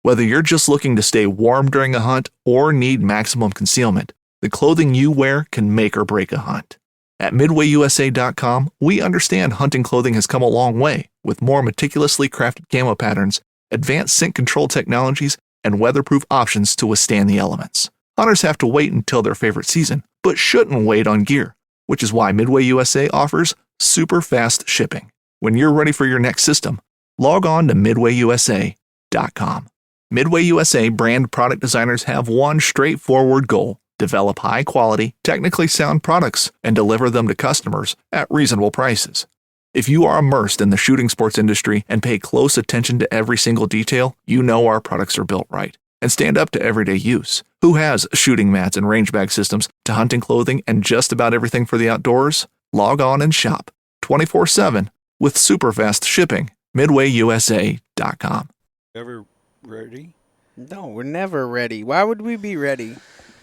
Whether you're just looking to stay warm during a hunt or need maximum concealment, the clothing you wear can make or break a hunt. At MidwayUSA.com, we understand hunting clothing has come a long way with more meticulously crafted camo patterns, advanced scent control technologies, and weatherproof options to withstand the elements. Hunters have to wait until their favorite season, but shouldn't wait on gear, which is why Midway USA offers super fast shipping. When you're ready for your next system, log on to MidwayUSA.com. Midway USA brand product designers have one straightforward goal: develop high-quality, technically sound products and deliver them to customers at reasonable prices. If you are immersed in the shooting sports industry and pay close attention to every single detail, you know our products are built right and stand up to everyday use. Who has shooting mats and range bag systems to hunting clothing and just about everything for the outdoors? Log on and shop 24/7 with super fast shipping. MidwayUSA.com. Ever ready? No, we're never ready. Why would we be ready?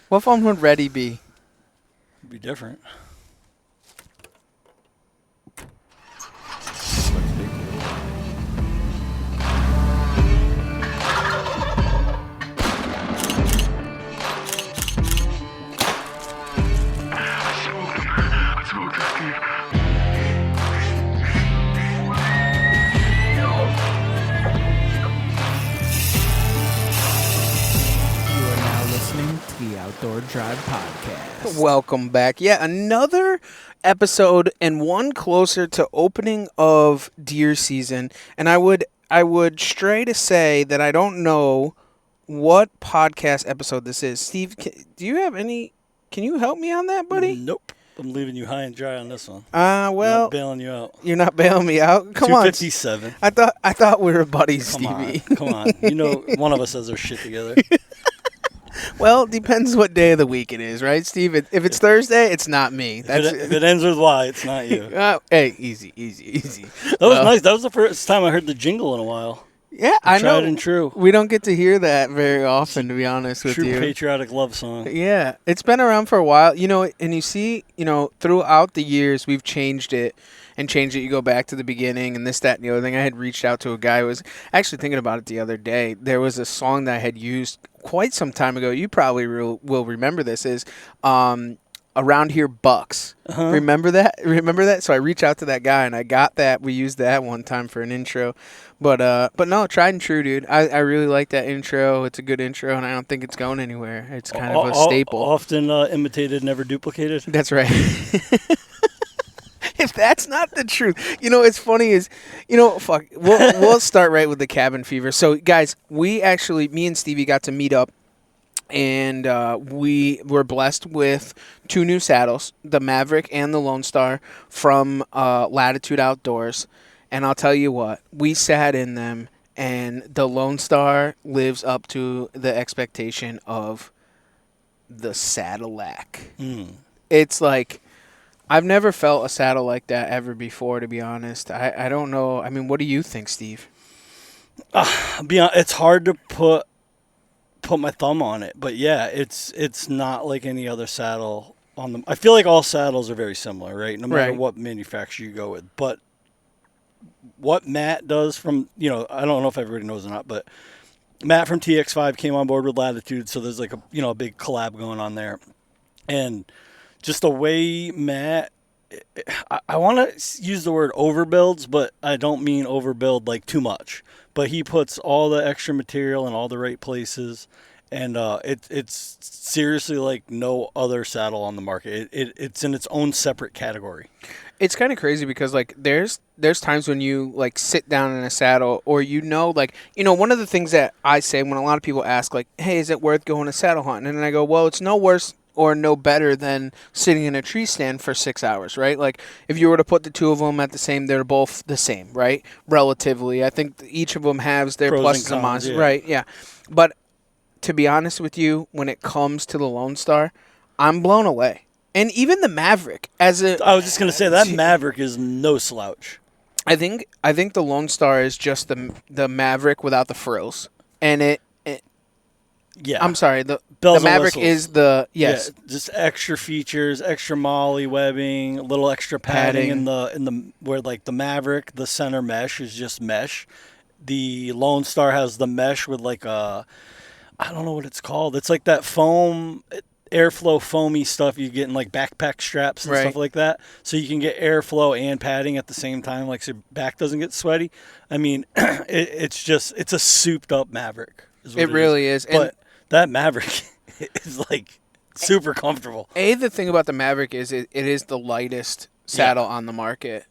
What fun would ready be? It'd be different. The Outdoor Drive Podcast. Welcome back. Yeah, another episode and one closer to opening of deer season. And I would stray to say that I don't know what podcast episode this is. Steve, do you have any? Can you help me on that, buddy? Nope. I'm leaving you high and dry on this one. Well, I'm not bailing you out. You're not bailing me out. Come on. 257. I thought we were buddies, Stevie. Come on. You know, one of us has our shit together. Well, depends what day of the week it is, right, Steve? If it's Thursday, it's not me. If it ends with Y, it's not you. Hey, easy. That was nice. That was the first time I heard the jingle in a while. Yeah, I know. Tried and true. We don't get to hear that very often, to be honest with you. True patriotic love song. Yeah, it's been around for a while. You know, and you see, throughout the years, we've changed it. You go back to the beginning and this, that, and the other thing. I had reached out to a guy who was actually thinking about it the other day. There was a song that I had used quite some time ago. You probably will remember this. Is Around Here Bucks. Uh-huh. Remember that? So I reached out to that guy and I got that. We used that one time for an intro. But no, tried and true, dude. I really like that intro. It's a good intro, and I don't think it's going anywhere. It's kind of a staple. Often imitated, never duplicated. That's right. If that's not the truth, it's funny is, fuck. We'll start right with the cabin fever. So, guys, me and Stevie got to meet up, and we were blessed with two new saddles, the Maverick and the Lone Star from Latitude Outdoors. And I'll tell you what, we sat in them, and the Lone Star lives up to the expectation of the Sadillac. It's like, I've never felt a saddle like that ever before, to be honest. I don't know. I mean, what do you think, Steve? It's hard to put my thumb on it, but yeah, it's not like any other saddle on them. I feel like all saddles are very similar, right? No matter what manufacturer you go with. But what Matt does from, I don't know if everybody knows or not, but Matt from TX5 came on board with Latitude, so there's like a big collab going on there. And just the way Matt, I want to use the word overbuilds, but I don't mean overbuild like too much. But he puts all the extra material in all the right places, and it's seriously like no other saddle on the market. It's in its own separate category. It's kind of crazy because like there's times when you like sit down in a saddle, or one of the things that I say when a lot of people ask like, hey, is it worth going to saddle hunting? And I go, well, it's no worse or no better than sitting in a tree stand for 6 hours, right? Like, if you were to put the two of them at the same, they're both the same, right? Relatively. I think each of them has their pluses and minuses, right? Yeah. But to be honest with you, when it comes to the Lone Star, I'm blown away. And even the Maverick, I was just going to say, that Maverick is no slouch. I think the Lone Star is just the Maverick without the frills. And yeah. I'm sorry, the Maverick is just extra features, extra molly webbing, a little extra padding in the where like the Maverick, the center mesh is just mesh. The Lone Star has the mesh with like a, I don't know what it's called. It's like that foam, airflow foamy stuff you get in like backpack straps and stuff like that. So you can get airflow and padding at the same time, like so your back doesn't get sweaty. I mean, it's a souped up Maverick. It really is. But that Maverick is like super comfortable. The thing about the Maverick is it is the lightest saddle on the market,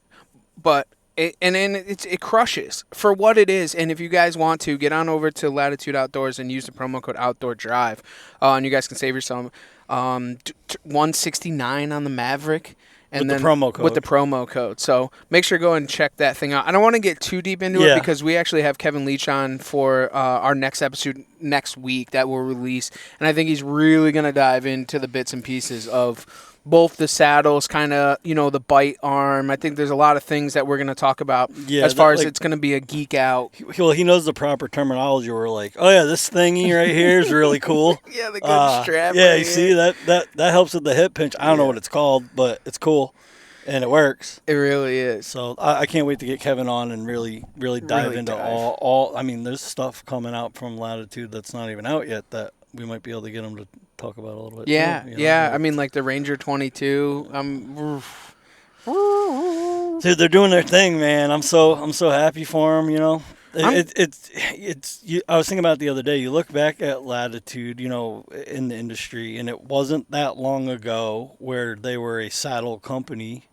but it crushes for what it is. And if you guys want to, get on over to Latitude Outdoors and use the promo code Outdoor Drive, and you guys can save yourself $169 on the Maverick. And with then the promo code. With the promo code. So make sure to go and check that thing out. I don't want to get too deep into it because we actually have Kevin Leach on for our next episode next week that we'll release. And I think he's really going to dive into the bits and pieces of both the saddles, kind of, the bite arm. I think there's a lot of things that we're going to talk about as far as it's going to be a geek out. Well, he knows the proper terminology. We're like, oh, yeah, this thingy right here is really cool. Yeah, the good strap. Yeah, you see, that helps with the hip pinch. I don't know what it's called, but it's cool, and it works. It really is. So I can't wait to get Kevin on and really dive into all. I mean, there's stuff coming out from Latitude that's not even out yet that we might be able to get him to talk about a little bit. Yeah, too, yeah. I mean, like the Ranger 22. Dude, they're doing their thing, man. I'm so happy for them. I was thinking about it the other day. You look back at Latitude, in the industry, and it wasn't that long ago where they were a saddle company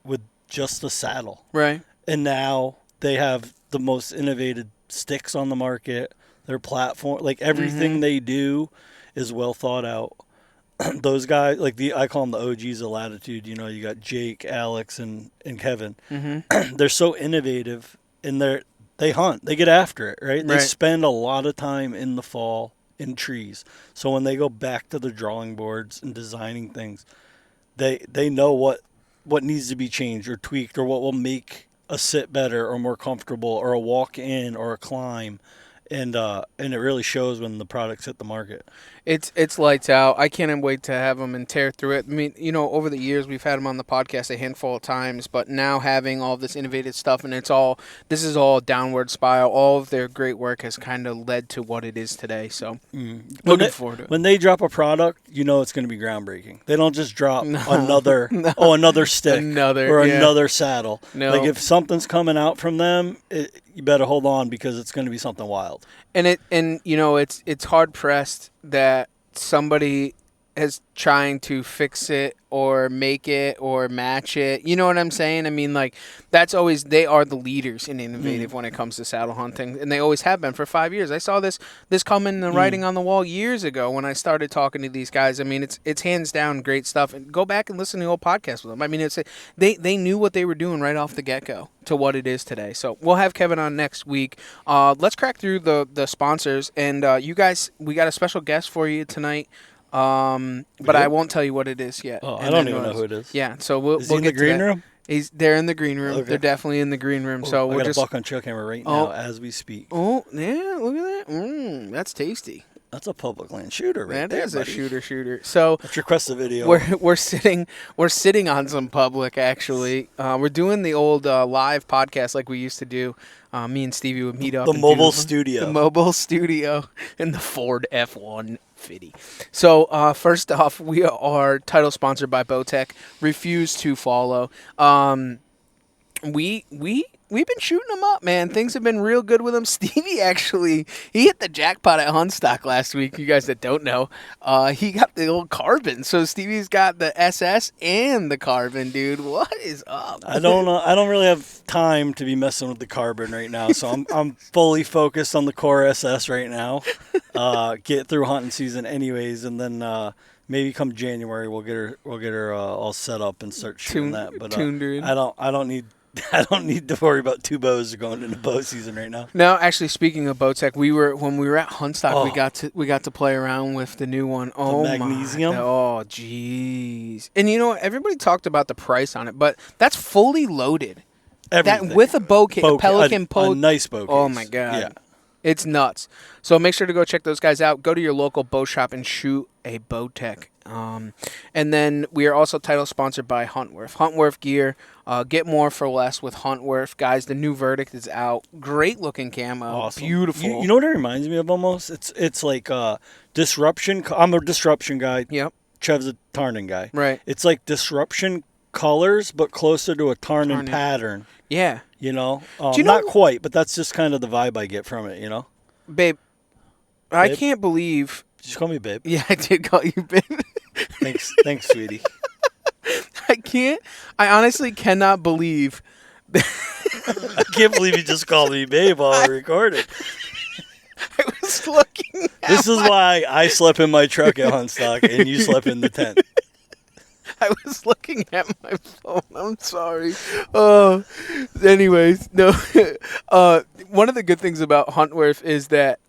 with just a saddle, right? And now they have the most innovative sticks on the market. Their platform, like everything they do, is well thought out. Those guys, I call them the OGs of Latitude. You got Jake, Alex, and Kevin. They're so innovative, and they hunt. They get after it, right? They spend a lot of time in the fall in trees. So when they go back to the drawing boards and designing things, they know what needs to be changed or tweaked, or what will make a sit better or more comfortable, or a walk in or a climb. And it really shows when the products hit the market. It's lights out. I can't wait to have them and tear through it. I mean, over the years we've had them on the podcast a handful of times, but now having all this innovative stuff, and this is all downward spiral. All of their great work has kind of led to what it is today. So looking forward to it. When they drop a product, it's going to be groundbreaking. They don't just drop another stick another saddle. No. Like if something's coming out from them, you better hold on because it's going to be something wild. And it's hard pressed that somebody is trying to fix it or make it or match it. You know what I'm saying? I mean, like, that's always, they are the leaders in innovative when it comes to saddle hunting, and they always have been for 5 years. I saw this come in the writing on the wall years ago when I started talking to these guys. I mean, it's hands down great stuff. And go back and listen to the old podcast with them. I mean, they knew what they were doing right off the get-go to what it is today. So we'll have Kevin on next week. Let's crack through the sponsors. And you guys, we got a special guest for you tonight. But I won't tell you what it is yet. Oh, I don't even know who it is. Yeah, so we'll he in get the green to that. room? They're in the green room. Okay. They're definitely in the green room. So I we're got just a buck on trail camera right now as we speak. Oh, yeah, look at that. That's tasty. That's a public land shooter right there. That is buddy. A shooter. So let's request a video. We're sitting on some public actually. We're doing the old live podcast like we used to do. Me and Stevie would meet up. The mobile studio. The mobile studio in the Ford F-150. So first off, we are title sponsored by Bowtech. Refuse to follow. We've been shooting them up, man. Things have been real good with them. Stevie actually, he hit the jackpot at Huntstock last week. You guys that don't know, he got the old carbon. So Stevie's got the SS and the carbon, dude. What is up? I don't really have time to be messing with the carbon right now. So I'm fully focused on the core SS right now. Get through hunting season anyways, and then maybe come January we'll get her all set up and start shooting that. But tuned in. I don't need to worry about two bows going into bow season right now. No, actually, speaking of Bowtech, when we were at Huntstock, we got to play around with the new one. Oh, the magnesium. Oh, jeez. And everybody talked about the price on it, but that's fully loaded. Everything. That with a bow case, a Pelican bow. A nice bow case. Oh my god. Yeah. It's nuts. So make sure to go check those guys out. Go to your local bow shop and shoot a Bowtech. And then we are also title sponsored by Huntworth. Huntworth gear. Get more for less with Huntworth. Guys, the new Verdict is out. Great looking camo. Awesome. Beautiful. You know what it reminds me of almost? It's like Disruption. I'm a Disruption guy. Yep. Trev's a Tarnin guy. Right. It's like Disruption colors, but closer to a Tarnin pattern. Yeah. You know? Do you not know- quite, but that's just kind of the vibe I get from it, you know? Babe, I can't believe... Just call me babe. Yeah, I did call you babe. Thanks, sweetie. I honestly cannot believe... I can't believe you just called me babe while we're recording. I was looking at This is why I slept in my truck at Huntstock and you slept in the tent. I was looking at my phone. I'm sorry. Anyways, no. One of the good things about Huntworth is that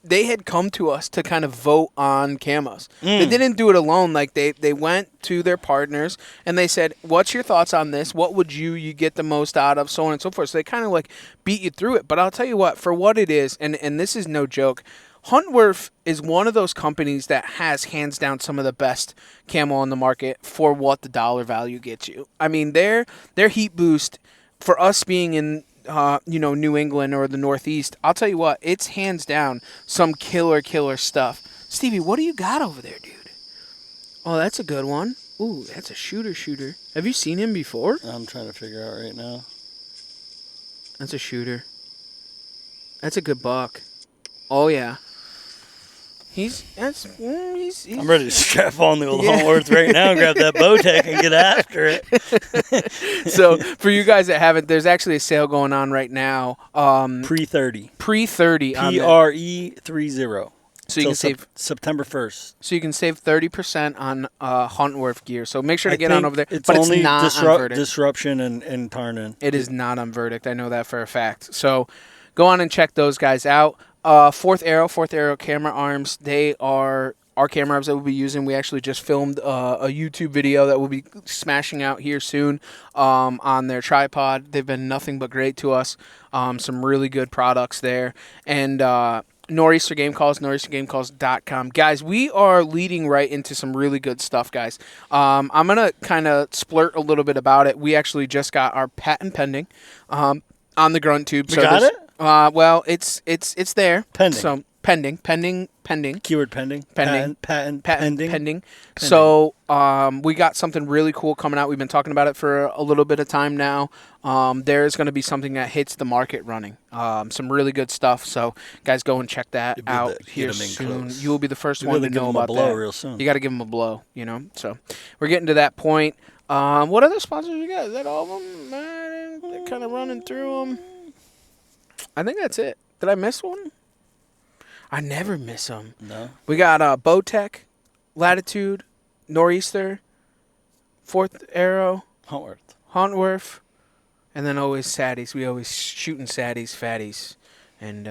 they had come to us to kind of vote on camos. They didn't do it alone. Like they went to their partners and they said, "What's your thoughts on this? What would you get the most out of?" So on and so forth. So they kind of like beat you through it. But I'll tell you what, for what it is, and this is no joke. Huntworth is one of those companies that has hands down some of the best camo on the market for what the dollar value gets you. I mean, their heat boost for us being in New England or the Northeast, I'll tell you what, it's hands down some killer stuff. Stevie, what do you got over there, dude? Oh, that's a good one. Ooh, that's a shooter. Have you seen him before? I'm trying to figure out right now. That's a shooter. That's a good buck. Oh yeah. He's I'm ready to strap on the old Huntworth right now and grab that Bowtech and get after it. So for you guys that haven't, there's actually a sale going on right now. Pre-30. Pre-30. PRE30. So you can save September 1st. So you can save 30% on Huntworth gear. So make sure to get on over there. It's but only it's not on Verdict. Disruption and Tarnin. It is not on Verdict. I know that for a fact. So go on and check those guys out. Fourth Arrow camera arms. They are our camera arms that we'll be using. We actually just filmed a YouTube video that we'll be smashing out here soon on their tripod. They've been nothing but great to us. Some really good products there. And Nor'easter Game Calls, nor'eastergamecalls.com. Guys, we are leading right into some really good stuff, guys. I'm going to kind of splurt a little bit about it. We actually just got our patent pending on the grunt tube. We got it? Well, it's there. Pending. So pending. Keyword pending. Pending. Patent Pending. pending. So we got something really cool coming out. We've been talking about it for a little bit of time now. There's going to be something that hits the market running. Some really good stuff. So guys, go and check that out here soon. Close. You will be the first one to know about that. Real soon. You got to give them a blow, So we're getting to that point. What other sponsors you got? Is that all of them? They're kind of running through them. I think that's it. Did I miss one? I never miss them. No. We got Bowtech, Latitude, Nor'easter, Fourth Arrow, Huntworth, and then always Saddies. We always shooting Saddies, fatties, and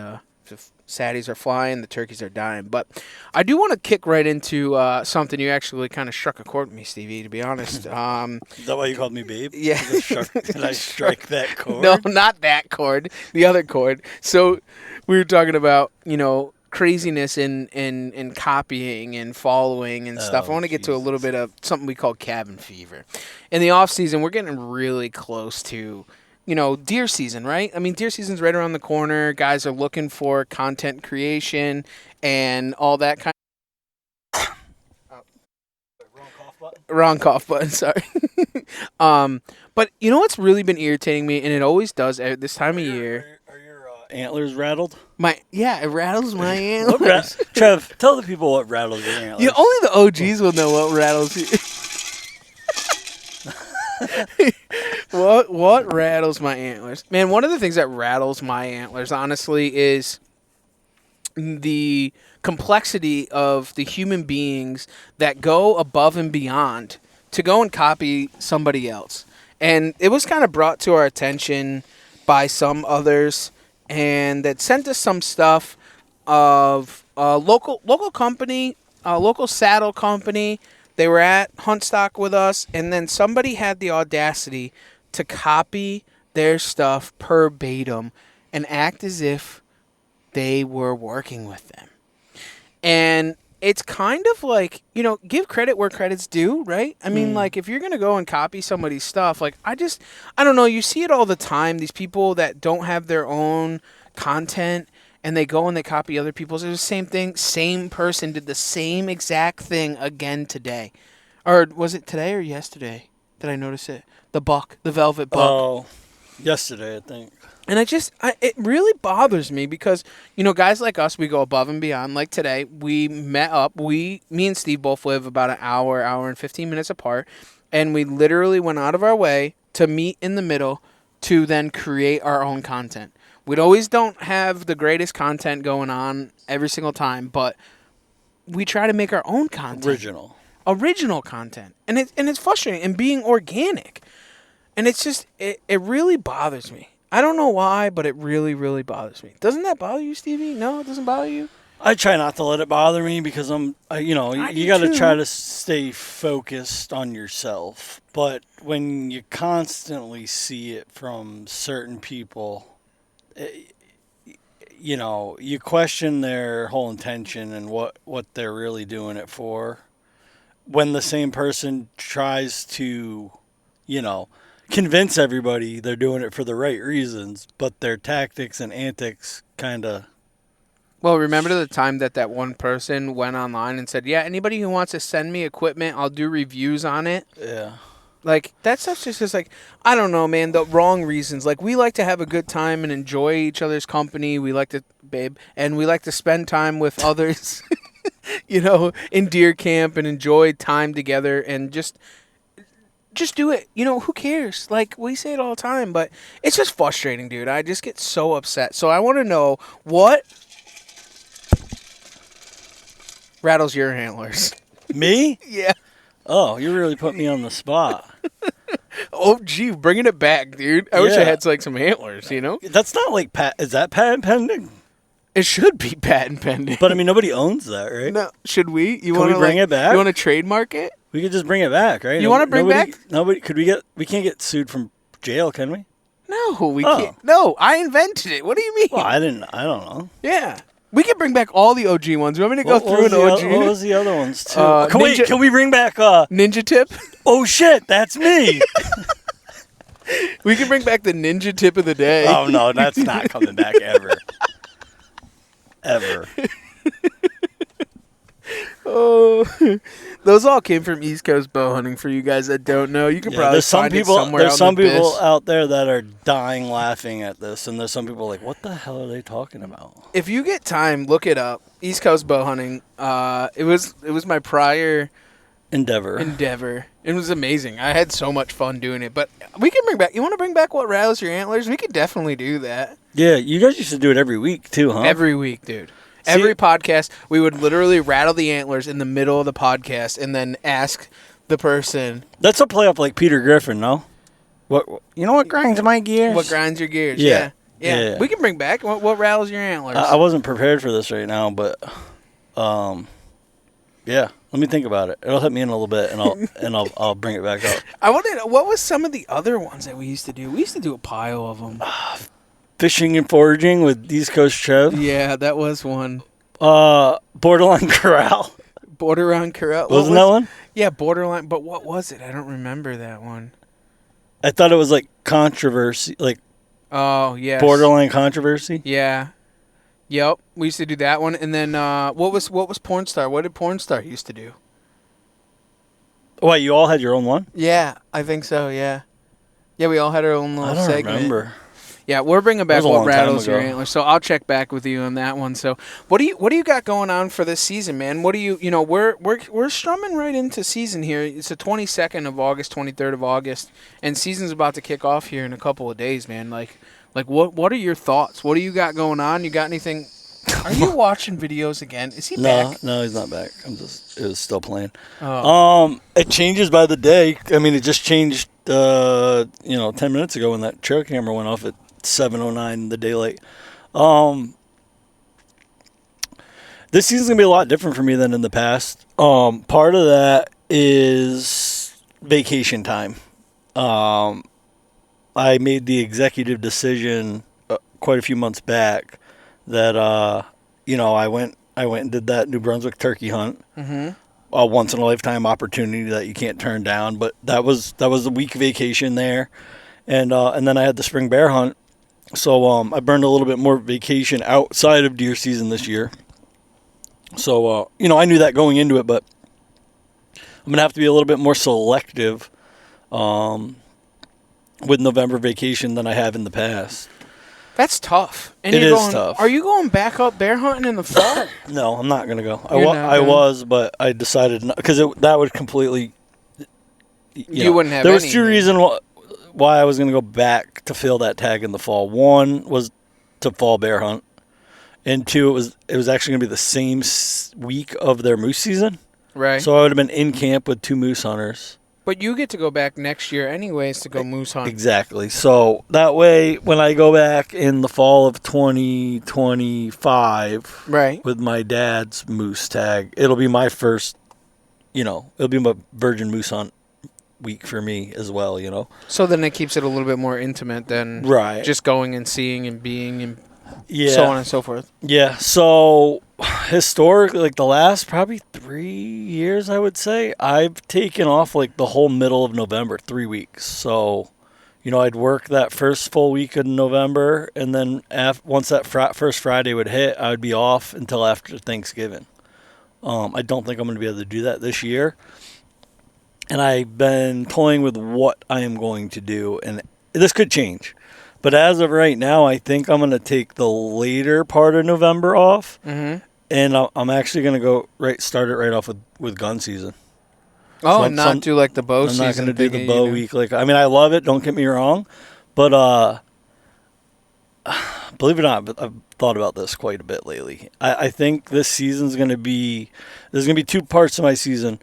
if Saddies are flying, the turkeys are dying. But I do want to kick right into something you actually kind of struck a chord with me, Stevie, to be honest. Is that why you called me babe? Yeah. Did I strike that chord? No, not that chord. The other chord. So we were talking about, craziness in copying and following and stuff. I want to get to a little bit of something we call cabin fever. In the off season, we're getting really close to deer season, right? I mean, deer season's right around the corner. Guys are looking for content creation and all that kind of... Wrong cough button, sorry. But you know what's really been irritating me, and it always does at this time of year... Are your antlers rattled? It rattles my antlers. Trev, tell the people what rattles your antlers. Yeah, only the OGs will know what rattles you. What rattles my antlers? Man, one of the things that rattles my antlers, honestly, is the complexity of the human beings that go above and beyond to go and copy somebody else. And it was kind of brought to our attention by some others, and that sent us some stuff of a local company, a local saddle company. They were at Huntstock with us, and then somebody had the audacity to copy their stuff verbatim and act as if they were working with them. And it's kind of like, give credit where credit's due, right? I mean, like, if you're going to go and copy somebody's stuff, like, I don't know, you see it all the time, these people that don't have their own content, and they go and they copy other people's. It's the same thing. Same person did the same exact thing again today. Or was it today or yesterday? Did I notice it? The velvet buck. Oh, yesterday, I think. And it really bothers me because, guys like us, we go above and beyond. Like today, we met up. Me and Steve both live about an hour and 15 minutes apart. And we literally went out of our way to meet in the middle to then create our own content. We always don't have the greatest content going on every single time, but we try to make our own content. Original content. And it's frustrating. And being organic. And it's just, it really bothers me. I don't know why, but it really, really bothers me. Doesn't that bother you, Stevie? No, it doesn't bother you? I try not to let it bother me because you got to try to stay focused on yourself. But when you constantly see it from certain people, you question their whole intention and what they're really doing it for. When the same person tries to, convince everybody they're doing it for the right reasons, but their tactics and antics kind of... Well, remember the time that one person went online and said, yeah, anybody who wants to send me equipment, I'll do reviews on it? Yeah. Like, that stuff's just like, I don't know, man, the wrong reasons. Like, we like to have a good time and enjoy each other's company. We like to, and we like to spend time with others, in deer camp and enjoy time together and just do it. Who cares? Like, we say it all the time, but it's just frustrating, dude. I just get so upset. So I want to know what rattles your antlers. Me? Yeah. Oh, you really put me on the spot. Oh, gee, bringing it back, dude. I wish I had some antlers, That's not like is that patent pending? It should be patent pending. But I mean, nobody owns that, right? No, should we? Can we bring it back? You want to trademark it? We could just bring it back, right? You want to bring back? Nobody. We can't get sued from jail, can we? No, we can't. No, I invented it. What do you mean? Well, I don't know. Yeah. We can bring back all the OG ones. You want me to go through an OG? What was the other ones, too? Can we bring back... Ninja Tip? Oh, shit, that's me. We can bring back the Ninja Tip of the day. Oh, no, that's not coming back ever. Ever. Oh, those all came from East Coast bow hunting. For you guys that don't know, you can probably find it somewhere. There's some people out there that are dying laughing at this, and there's some people like, "What the hell are they talking about?" If you get time, look it up. East Coast bow hunting. It was my prior endeavor. It was amazing. I had so much fun doing it. But we can bring back. You want to bring back what rattles your antlers? We could definitely do that. Yeah, you guys used to do it every week too, huh? Every week, dude. Every podcast, we would literally rattle the antlers in the middle of the podcast and then ask the person. That's a play up like Peter Griffin, no? What grinds my gears? What grinds your gears? Yeah. We can bring back what rattles your antlers. I wasn't prepared for this right now, but yeah. Let me think about it. It'll hit me in a little bit, and I'll bring it back up. I want to know, what was some of the other ones that we used to do? We used to do a pile of them. Fishing and foraging with East Coast Trev. Yeah, that was one. Borderline Corral. Borderline Corral. Wasn't that one? Yeah, Borderline. But what was it? I don't remember that one. I thought it was like controversy, like. Oh yeah. Borderline controversy. Yeah. Yep, we used to do that one, and then what was Porn Star? What did Porn Star used to do? What, you all had your own one? Yeah, I think so. Yeah, we all had our own little segment. I don't remember. Yeah, we're bringing back what rattles your antlers, so I'll check back with you on that one. So, what do you got going on for this season, man? What do we're strumming right into season here. It's the 22nd of August, 23rd of August, and season's about to kick off here in a couple of days, man. Like what are your thoughts? What do you got going on? You got anything? Are you watching videos again? Is he back? No, he's not back. It was still playing. Oh. It changes by the day. I mean, it just changed 10 minutes ago when that trail camera went off at 7:09 the daylight. This season's gonna be a lot different for me than in the past. Part of that is vacation time. I made the executive decision quite a few months back that I went and did that New Brunswick turkey hunt. Mm-hmm. A once in a lifetime opportunity that you can't turn down. But that was a week vacation there, and then I had the spring bear hunt. So I burned a little bit more vacation outside of deer season this year. So I knew that going into it, but I'm gonna have to be a little bit more selective with November vacation than I have in the past. That's tough. And It is tough. Are you going back up bear hunting in the fall? No, I'm not gonna go. I was, but I decided not, because that would completely. You wouldn't have. There was two reasons why I was gonna go back to fill that tag in the fall. One was to fall bear hunt, and two, it was actually gonna be the same week of their moose season. Right. So I would have been in camp with 2 moose hunters. But you get to go back next year anyways to go moose hunt. Exactly. So that way, when I go back in the fall of 2025, right, with my dad's moose tag, it'll be my first, it'll be my virgin moose hunt week for me as well, So then it keeps it a little bit more intimate than just going and seeing and being and so on and so forth. Yeah. So historically, like the last probably 3 years, I would say, I've taken off like the whole middle of November, 3 weeks. So, I'd work that first full week in November, and then once that first Friday would hit, I would be off until after Thanksgiving. I don't think I'm going to be able to do that this year. And I've been toying with what I am going to do, and this could change. But as of right now, I think I'm going to take the later part of November off, and I'm actually going to start it right off with gun season. Oh, and not do like the bow season. I'm not going to do the bow week. I love it. Don't get me wrong, but believe it or not, I've thought about this quite a bit lately. I think this season's going to be. There's going to be 2 parts to my season.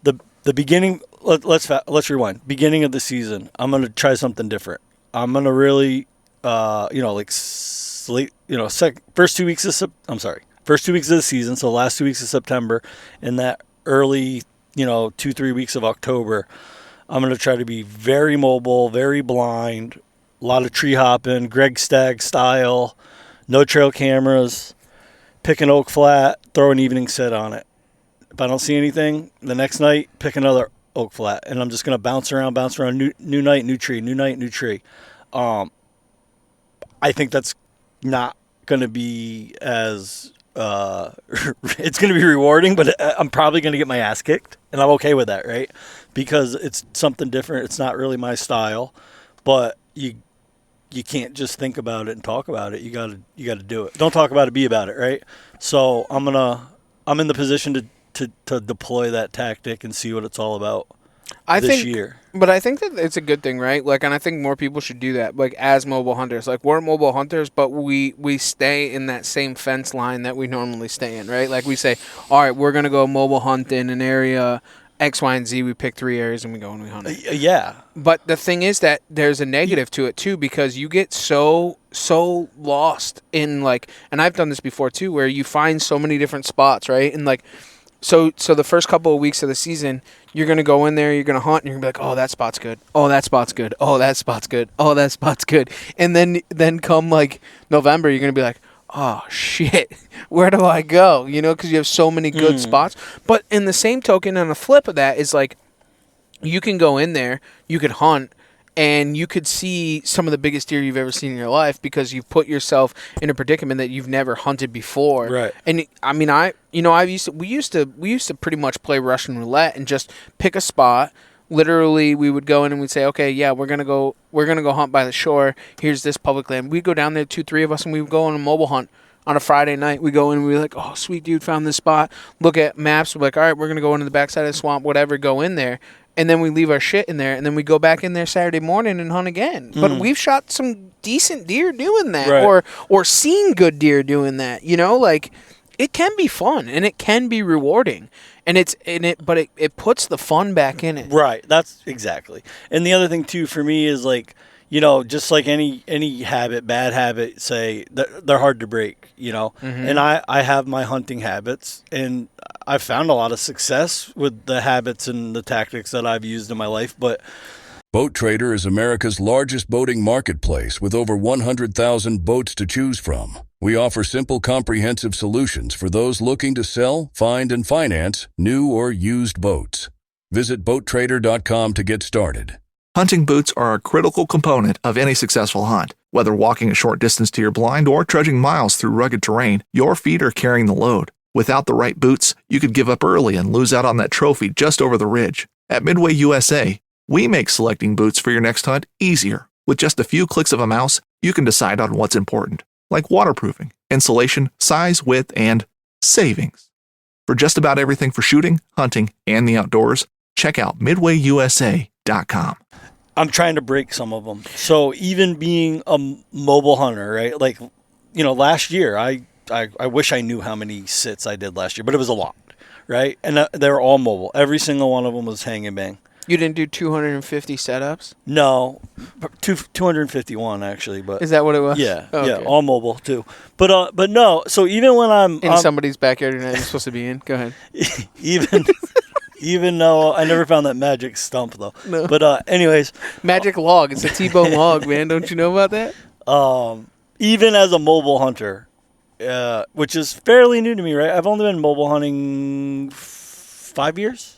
The beginning. Let's rewind. Beginning of the season, I'm going to try something different. I'm gonna really, first 2 weeks of first 2 weeks of the season, so last 2 weeks of September, and that early, 2-3 weeks of October, I'm gonna try to be very mobile, very blind, a lot of tree hopping, Greg Stagg style, no trail cameras, pick an oak flat, throw an evening set on it. If I don't see anything, the next night, pick another oak flat, and I'm just going to bounce around, new night, new tree, new night, new tree. I think that's not going to be as it's going to be rewarding, but I'm probably going to get my ass kicked, and I'm okay with that, right? Because it's something different. It's not really my style, but you can't just think about it and talk about it. You got to do it. Don't talk about it, be about it, right? So I'm in the position to deploy that tactic and see what it's all about this year. But I think that it's a good thing, right? And I think more people should do that, as mobile hunters. We're mobile hunters, but we stay in that same fence line that we normally stay in, right? We say, all right, we're going to go mobile hunt in an area X, Y, and Z. We pick 3 areas and we go and we hunt it. Yeah. But the thing is that there's a negative to it, too, because you get so lost in, and I've done this before, too, where you find so many different spots, right? And, So the first couple of weeks of the season, you're going to go in there, you're going to hunt, and you're going to be like, oh, that spot's good. Oh, that spot's good. Oh, that spot's good. Oh, that spot's good. And then come, November, you're going to be like, oh, shit, where do I go? Because you have so many good spots. But in the same token, on the flip of that is, you can go in there, you can hunt, and you could see some of the biggest deer you've ever seen in your life because you've put yourself in a predicament that you've never hunted before. Right. And we used to pretty much play Russian roulette and just pick a spot. Literally, we would go in and we'd say, okay, yeah, we're gonna go hunt by the shore. Here's this public land. We'd go down there, 2-3 of us, and we would go on a mobile hunt. On a Friday night, we go in and we're like, oh, sweet dude, found this spot. Look at maps. We're like, all right, we're going to go into the backside of the swamp, whatever, go in there. And then we leave our shit in there, and then we go back in there Saturday morning and hunt again. But we've shot some decent deer doing that, right, or seen good deer doing that. It can be fun, and it can be rewarding. But it puts the fun back in it. Right. That's exactly. And the other thing, too, for me is just like any habit, bad habit, say they're hard to break, and I have my hunting habits, and I've found a lot of success with the habits and the tactics that I've used in my life, but Boat Trader is America's largest boating marketplace with over 100,000 boats to choose from. We offer simple, comprehensive solutions for those looking to sell, find, and finance new or used boats. Visit BoatTrader.com to get started. Hunting boots are a critical component of any successful hunt. Whether walking a short distance to your blind or trudging miles through rugged terrain, your feet are carrying the load. Without the right boots, you could give up early and lose out on that trophy just over the ridge. At Midway USA, we make selecting boots for your next hunt easier. With just a few clicks of a mouse, you can decide on what's important, like waterproofing, insulation, size, width, and savings. For just about everything for shooting, hunting, and the outdoors, check out MidwayUSA.com. I'm trying to break some of them. So even being a mobile hunter, right? Like, last year, I wish I knew how many sits I did last year, but it was a lot, right? And they were all mobile. Every single one of them was hang and bang. You didn't do 250 setups? No, 251 actually. But is that what it was? Yeah, oh, yeah, okay. all mobile too. But no. So even when I'm in somebody's backyard, you're not even supposed to be in. Go ahead. Even though I never found that magic stump though. No. But anyways, magic log. It's a T-bone log, man. Don't you know about that? Even as a mobile hunter, which is fairly new to me, right? I've only been mobile hunting 5 years.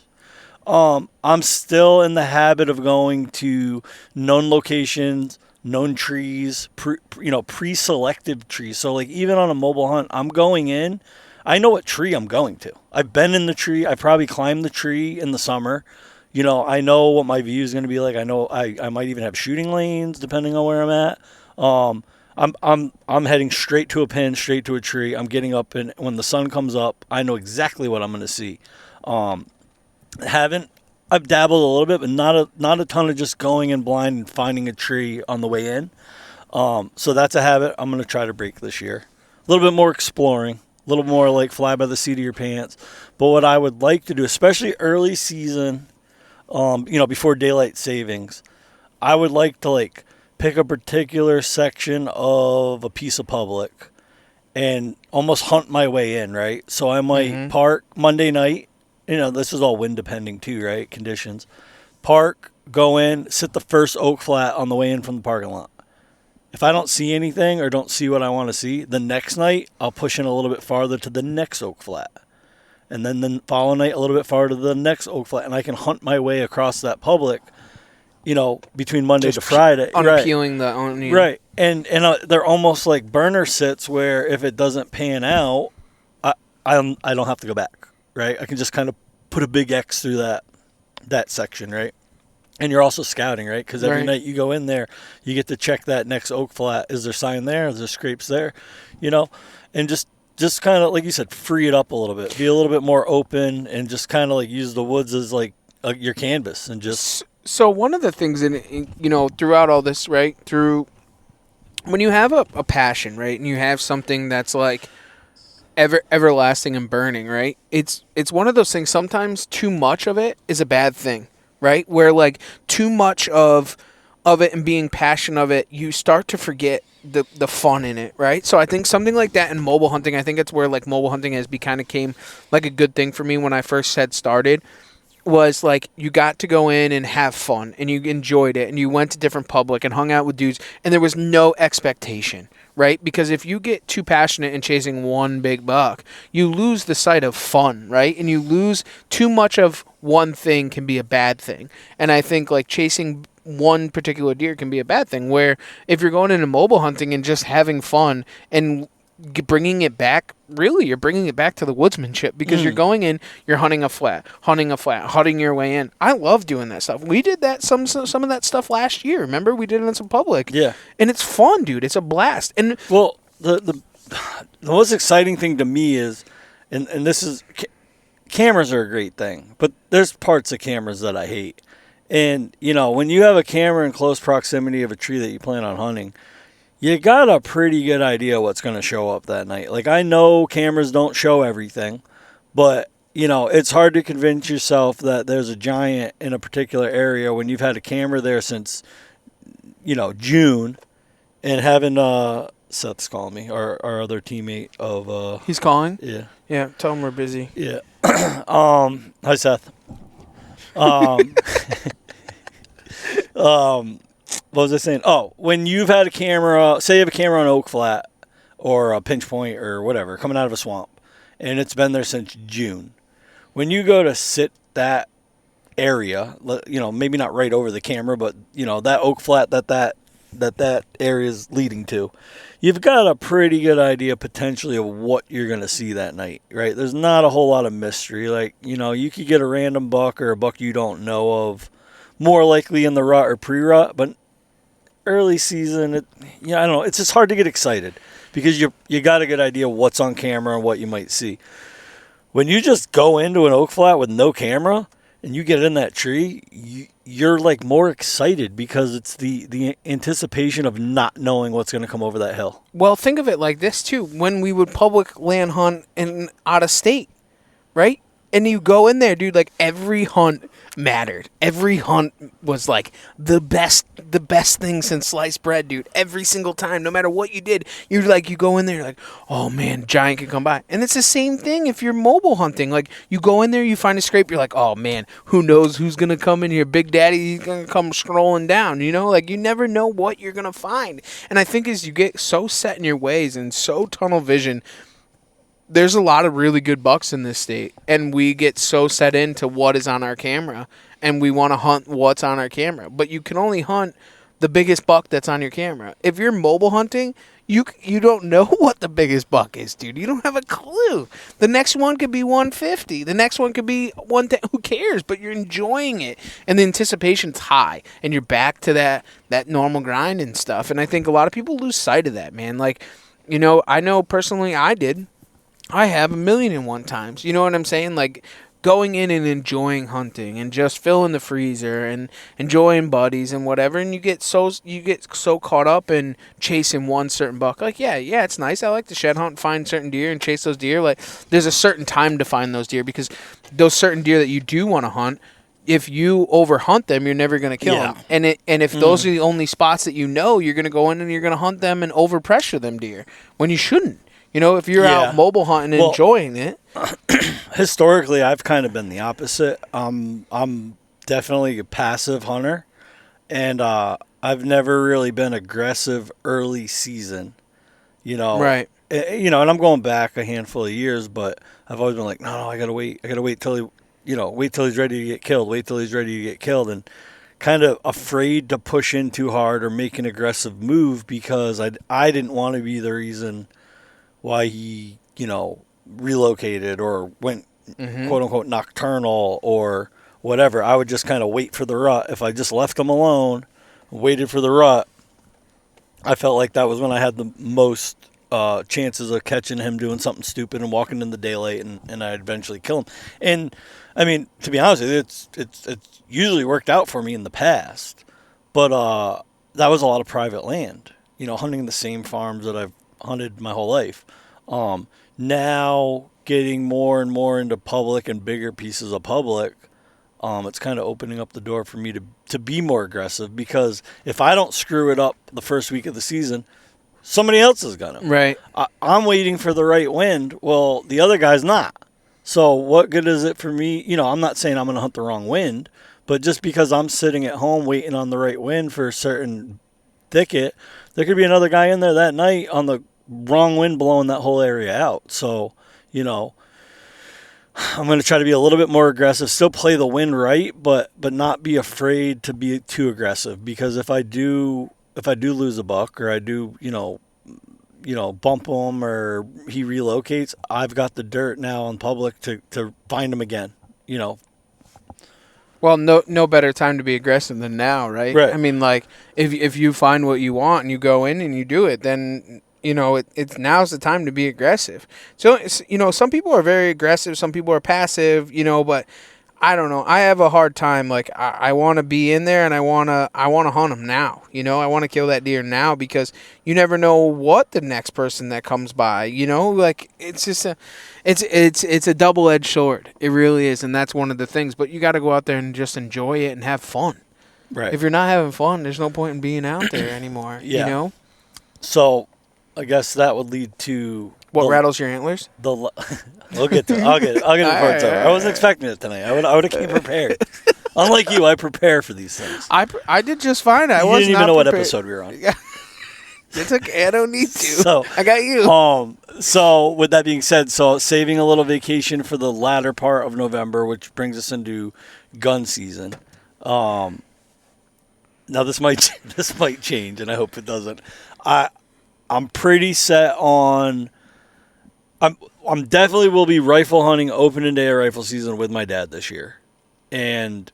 I'm still in the habit of going to known locations, known trees, pre-selected trees. So like even on a mobile hunt, I'm going in, I know what tree I'm going to. I've been in the tree. I probably climbed the tree in the summer. I know what my view is going to be like. I know I might even have shooting lanes depending on where I'm at. I'm heading straight to a pin, straight to a tree. I'm getting up, and when the sun comes up, I know exactly what I'm going to see. I've dabbled a little bit, but not a ton of just going in blind and finding a tree on the way in. So that's a habit I'm going to try to break this year. A little bit more exploring, a little more like fly by the seat of your pants. But what I would like to do, especially early season, before daylight savings, I would like to pick a particular section of a piece of public and almost hunt my way in, right? So I might park Monday night. This is all wind depending too, right? Conditions. Park, go in, sit the first oak flat on the way in from the parking lot. If I don't see anything or don't see what I want to see, the next night I'll push in a little bit farther to the next oak flat. And then the following night a little bit farther to the next oak flat. And I can hunt my way across that public, between Monday to Friday. Unappealing the onion. Right. And they're almost like burner sits where if it doesn't pan out, I don't have to go back. Right, I can just kind of put a big X through that section, right? And you're also scouting, right? Because every night you go in there, you get to check that next oak flat. Is there sign there? Is there scrapes there? And just kind of like you said, free it up a little bit, be a little bit more open, and just kind of use the woods as your canvas, and just. So one of the things throughout all this, right? Through when you have a passion, right, and you have something that's like. Everlasting and burning, right? It's one of those things. Sometimes too much of it is a bad thing, right? Where too much of it and being passionate of it, you start to forget the fun in it, right? So I think something like that in mobile hunting, I think it's where mobile hunting came like a good thing for me when I first had started. Was you got to go in and have fun and you enjoyed it and you went to different public and hung out with dudes and there was no expectation, right? Because if you get too passionate in chasing one big buck, you lose the sight of fun, right? And you lose too much of one thing can be a bad thing. And I think chasing one particular deer can be a bad thing, where if you're going into mobile hunting and just having fun and bringing it back, really you're bringing it back to the woodsmanship, because you're going in, you're hunting a flat, hunting your way in. I love doing that stuff. We did that some of that stuff last year. Remember, we did it in some public. Yeah, and it's fun, dude. It's a blast. And well, the most exciting thing to me is, and this is, cameras are a great thing, but there's parts of cameras that I hate. And when you have a camera in close proximity of a tree that you plan on hunting, you got a pretty good idea what's going to show up that night. I know cameras don't show everything, but, it's hard to convince yourself that there's a giant in a particular area when you've had a camera there since, June, and having Seth's calling me, our other teammate of... He's calling? Yeah. Yeah, tell him we're busy. Yeah. Hi, Seth. What was I saying? Oh, when you've had a camera, say you have a camera on Oak Flat or a Pinch Point or whatever, coming out of a swamp, and it's been there since June. When you go to sit that area, maybe not right over the camera, but that Oak Flat that area is leading to, you've got a pretty good idea potentially of what you're going to see that night, right? There's not a whole lot of mystery. Like, you could get a random buck or a buck you don't know of, more likely in the rut or pre-rut, but early season, I don't know. It's just hard to get excited because you got a good idea what's on camera and what you might see. When you just go into an Oak Flat with no camera and you get in that tree, you're like more excited because it's the anticipation of not knowing what's going to come over that hill. Well, think of it like this too. When we would public land hunt in out of state, right? And you go in there, dude, like every hunt mattered. Every hunt was like the best thing since sliced bread, dude. Every single time, no matter what you did, you go in there, you're like, oh man, giant can come by. And it's the same thing if you're mobile hunting. Like you go in there, you find a scrape, you're like, oh man, who knows who's gonna come in here? Big Daddy, he's gonna come scrolling down. Like you never know what you're gonna find. And I think as you get so set in your ways and so tunnel vision, there's a lot of really good bucks in this state, and we get so set into what is on our camera, and we want to hunt what's on our camera. But you can only hunt the biggest buck that's on your camera. If you're mobile hunting, you don't know what the biggest buck is, dude. You don't have a clue. The next one could be 150. The next one could be 110. Who cares? But you're enjoying it, and the anticipation's high, and you're back to that normal grind and stuff. And I think a lot of people lose sight of that, man. Like, I know personally I did. I have 1,000,001 times. You know what I'm saying? Like going in and enjoying hunting and just filling the freezer and enjoying buddies and whatever. And you get so caught up in chasing one certain buck. Like, yeah, it's nice. I like to shed hunt and find certain deer and chase those deer. Like there's a certain time to find those deer because those certain deer that you do want to hunt, if you overhunt them, you're never going to kill them. And if those are the only spots that you're going to go in and you're going to hunt them and overpressure them deer when you shouldn't. If you're out mobile hunting and enjoying it. Historically, I've kind of been the opposite. I'm definitely a passive hunter, and I've never really been aggressive early season. Right. And I'm going back a handful of years, but I've always been like, no, I gotta wait till wait till he's ready to get killed, and kind of afraid to push in too hard or make an aggressive move because I didn't want to be the reason why he, relocated or went, quote unquote, nocturnal or whatever. I would just kind of wait for the rut. If I just left him alone, waited for the rut, I felt like that was when I had the most chances of catching him doing something stupid and walking in the daylight, and I'd eventually kill him. And I mean, to be honest with you, it's usually worked out for me in the past, but that was a lot of private land. Hunting the same farms that I've hunted my whole life. Now getting more and more into public and bigger pieces of public, it's kind of opening up the door for me to be more aggressive, because if I don't screw it up the first week of the season, somebody else is gonna. Right. I'm waiting for the right wind. Well, the other guy's not. So what good is it for me? I'm not saying I'm going to hunt the wrong wind, but just because I'm sitting at home waiting on the right wind for a certain thicket, there could be another guy in there that night on the wrong wind blowing that whole area out. So, I'm going to try to be a little bit more aggressive, still play the wind right, but not be afraid to be too aggressive, because if I do lose a buck, or I do, bump him, or he relocates, I've got the dirt now in public to find him again, Well, no better time to be aggressive than now, right? Right. I mean, like, if you find what you want and you go in and you do it, then, it's now's the time to be aggressive. So, some people are very aggressive, some people are passive, but I don't know. I have a hard time. Like, I want to be in there, and I want to hunt them now. I want to kill that deer now, because you never know what the next person that comes by. Like, it's just it's a double-edged sword. It really is, and that's one of the things. But you got to go out there and just enjoy it and have fun. Right. If you're not having fun, there's no point in being out there anymore. Yeah. So, I guess that would lead to what rattles your antlers. We'll get to it. I'll get it before it's over. I wasn't expecting it tonight. I would have came prepared. Unlike you, I prepare for these things. I did just fine. I You was didn't even not know what prepared. episode we were on. It's okay. I don't need to. So, I got you. So with that being said, so saving a little vacation for the latter part of November, which brings us into gun season. Now this might change, and I hope it doesn't. I'm pretty set on. I'm definitely will be rifle hunting opening day of rifle season with my dad this year, and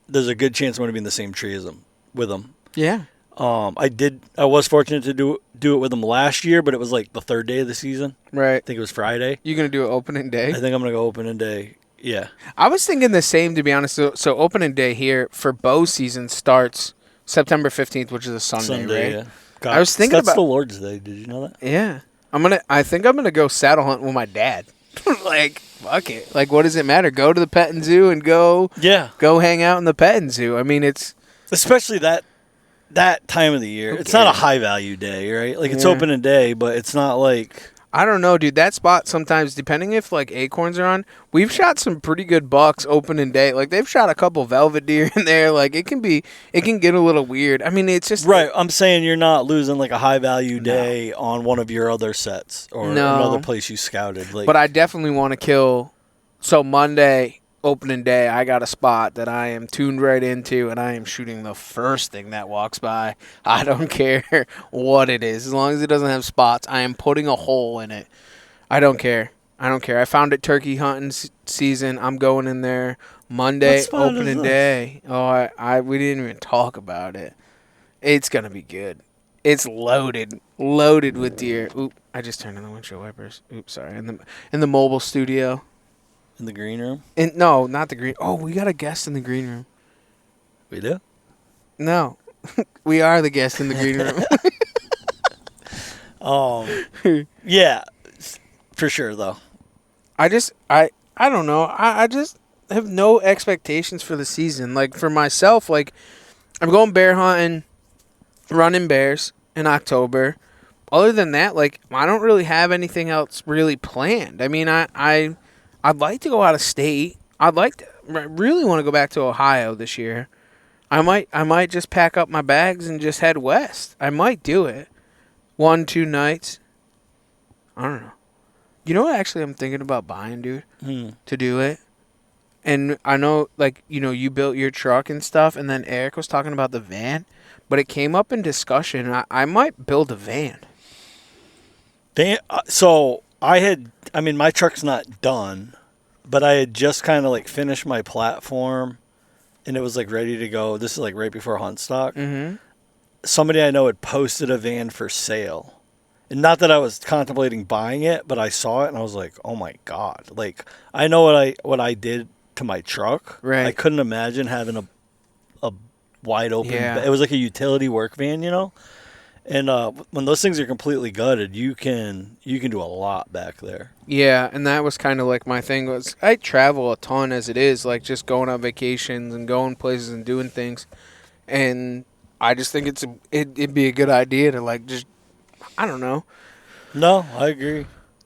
there's a good chance I'm going to be in the same tree as him with him. Yeah. I was fortunate to do it with him last year, but it was like the third day of the season. Right. I think it was Friday. You gonna do it opening day? I think I'm gonna go opening day. Yeah. I was thinking the same, to be honest. So opening day here for bow season starts September 15th, which is a Sunday, right? Yeah. God, I was thinking that's about the Lord's Day. Did you know that? Yeah. I think I'm gonna go saddle hunt with my dad. Like, fuck it. Like, what does it matter? Go to the petting zoo and go hang out in the petting zoo. I mean, it's especially that time of the year. It's not a high value day, right? Like it's opening day, but it's not like I don't know, dude. That spot sometimes, depending if like acorns are on, we've shot some pretty good bucks opening day. Like they've shot a couple velvet deer in there. Like it can get a little weird. I mean, it's just right. I'm saying you're not losing like a high value day on one of your other sets or another place you scouted. Like, but I definitely want to kill. So Monday opening day, I got a spot that I am tuned right into, and I am shooting the first thing that walks by. I don't care what it is. As long as it doesn't have spots, I am putting a hole in it. I don't care. I found it turkey hunting season. I'm going in there Monday opening day. Oh, we didn't even talk about it. It's going to be good. It's loaded with deer. Oop, I just turned on the windshield wipers. Oops, sorry. In the mobile studio. in the green room. No, not the green. Oh, we got a guest in the green room. We do? No, we are the guest in the green room. Yeah, for sure though. I don't know. I just have no expectations for the season. Like for myself, like I'm going bear hunting, running bears in October. Other than that, like I don't really have anything else really planned. I mean, I'd like to go out of state. I really want to go back to Ohio this year. I might just pack up my bags and just head west. I might do it. 1-2 nights. I don't know. You know what actually I'm thinking about buying, dude? To do it. And I know, like, you know, you built your truck and stuff, and then Eric was talking about the van, but it came up in discussion. I might build a van. So my truck's not done, but I had just kind of like finished my platform, and it was like ready to go. This is like right before hunt stock. Mm-hmm. Somebody I know had posted a van for sale, and not that I was contemplating buying it, but I saw it and I was like, oh my God! Like I know what I did to my truck. Right. I couldn't imagine having a wide open. Yeah. It was like a utility work van, you know. And when those things are completely gutted, you can do a lot back there. Yeah, and that was kind of like my thing was I travel a ton as it is, like just going on vacations and going places and doing things, and I just think it'd be a good idea to like just I don't know. No, I agree.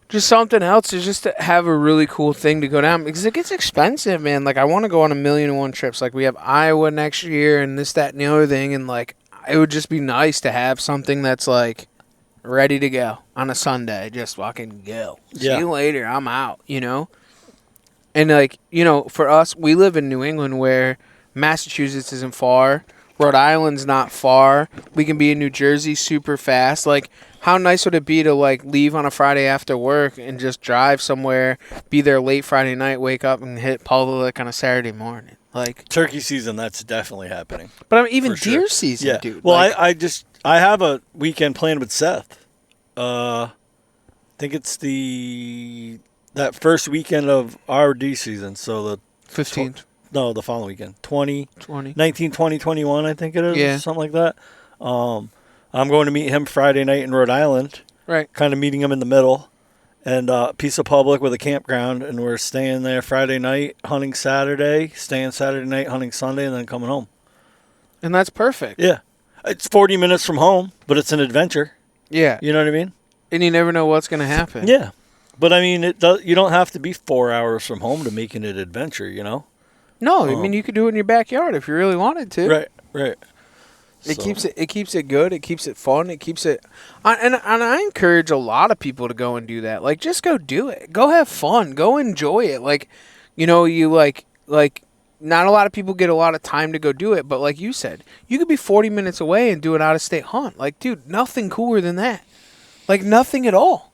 Just something else is just to have a really cool thing to go down because it gets expensive, man. Like I want to go on 1,000,001 trips. Like we have Iowa next year and this, that, and the other thing, and like. It would just be nice to have something that's like ready to go on a Sunday. Just fucking go. Yeah. See you later. I'm out, you know? And like, you know, for us, we live in New England where Massachusetts isn't far. Rhode Island's not far. We can be in New Jersey super fast. Like, how nice would it be to like leave on a Friday after work and just drive somewhere, be there late Friday night, wake up and hit public on a Saturday morning? Like turkey season, that's definitely happening. But I mean, even deer sure. season, dude. Well, like, I have a weekend planned with Seth. I think it's that first weekend of RD season. So the 15th. No, the following weekend. 20. 19, 20, 21, I think it is. Yeah. Something like that. I'm going to meet him Friday night in Rhode Island. Right. Kind of meeting him in the middle. And a piece of public with a campground, and we're staying there Friday night, hunting Saturday, staying Saturday night, hunting Sunday, and then coming home. And that's perfect. Yeah. It's 40 minutes from home, but it's an adventure. Yeah. You know what I mean? And you never know what's going to happen. Yeah. But, I mean, you don't have to be 4 hours from home to make it an adventure, you know? No, I mean, you could do it in your backyard if you really wanted to. Right. It keeps it good. It keeps it fun. It keeps it, and I encourage a lot of people to go and do that. Like, just go do it. Go have fun. Go enjoy it. Like, you like not a lot of people get a lot of time to go do it. But like you said, you could be 40 minutes away and do an out-of-state hunt. Like, dude, nothing cooler than that. Like, nothing at all.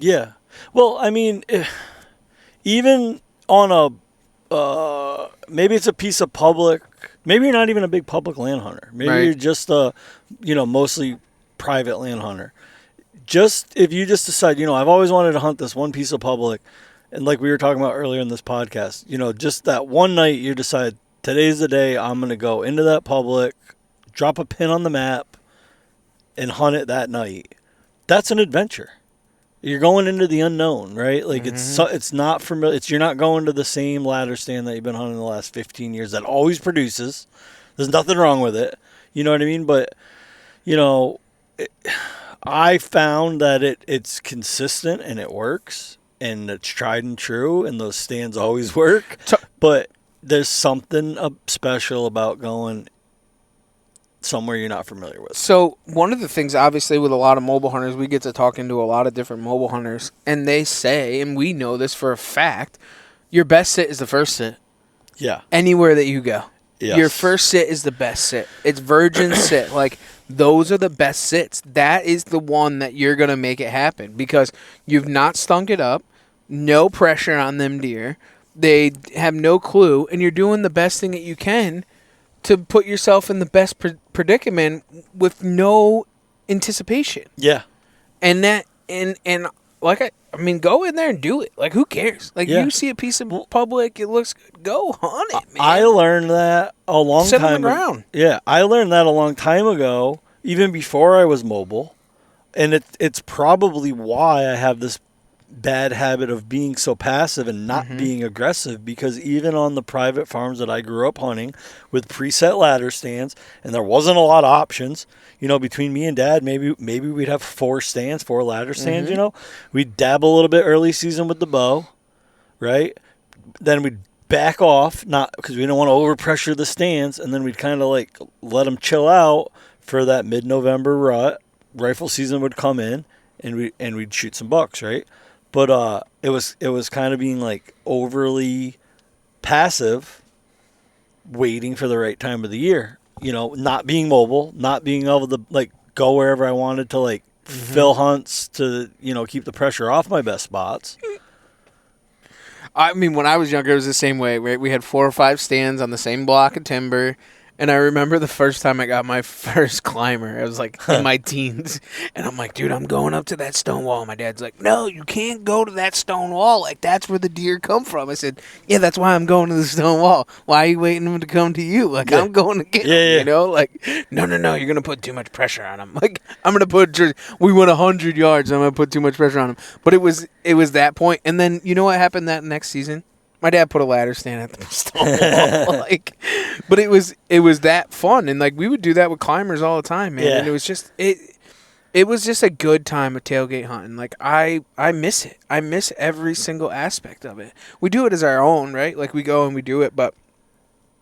Yeah. Well, I mean, even on a maybe it's a piece of public. Maybe you're not even a big public land hunter. Maybe you're just a, mostly private land hunter. Just if you just decide, I've always wanted to hunt this one piece of public, and like we were talking about earlier in this podcast, just that one night you decide today's the day I'm going to go into that public, drop a pin on the map, and hunt it that night. That's an adventure. You're going into the unknown, right? Like it's not familiar. You're not going to the same ladder stand that you've been hunting the last 15 years that always produces. There's nothing wrong with it. You know what I mean? But, I found that it's consistent and it works and it's tried and true and those stands always work. But there's something special about going somewhere you're not familiar with. So one of the things, obviously, with a lot of mobile hunters, we get to talking to a lot of different mobile hunters, and they say, and we know this for a fact, your best sit is the first sit. Yeah. Anywhere that you go. Yes. Your first sit is the best sit. It's virgin sit. Like, those are the best sits. That is the one that you're going to make it happen because you've not stunk it up, no pressure on them deer. They have no clue, and you're doing the best thing that you can to put yourself in the best predicament with no anticipation. Yeah. And that, and like, I mean, go in there and do it. Like, who cares? Like, you see a piece of public, it looks good, go hunt it, man. I learned that a long Sit time on the ground. Yeah, I learned that a long time ago, even before I was mobile. And it's probably why I have this bad habit of being so passive and not being aggressive, because even on the private farms that I grew up hunting with preset ladder stands, and there wasn't a lot of options, between me and Dad, maybe we'd have 4 ladder stands, we'd dabble a little bit early season with the bow, right? Then we'd back off, not because we don't want to overpressure the stands, and then we'd kind of like let them chill out for that mid-November rut. Rifle season would come in, and we'd shoot some bucks, right? But it was kind of being like overly passive, waiting for the right time of the year. Not being mobile, not being able to like go wherever I wanted to, like fill hunts to keep the pressure off my best spots. I mean, when I was younger, it was the same way. Right? We had 4 or 5 stands on the same block of timber. And I remember the first time I got my first climber, I was like in my teens. And I'm like, dude, I'm going up to that stone wall. My dad's like, no, you can't go to that stone wall. Like, that's where the deer come from. I said, yeah, that's why I'm going to the stone wall. Why are you waiting for them to come to you? Like, I'm going to get them, Like, no, you're going to put too much pressure on them. Like, we went 100 yards. I'm going to put too much pressure on them. But it was that point. And then, you know what happened that next season? My dad put a ladder stand at the stone wall, but it was that fun, and like we would do that with climbers all the time, man. Yeah. And it was just it was just a good time of tailgate hunting. Like I miss it. I miss every single aspect of it. We do it as our own, right? Like we go and we do it, but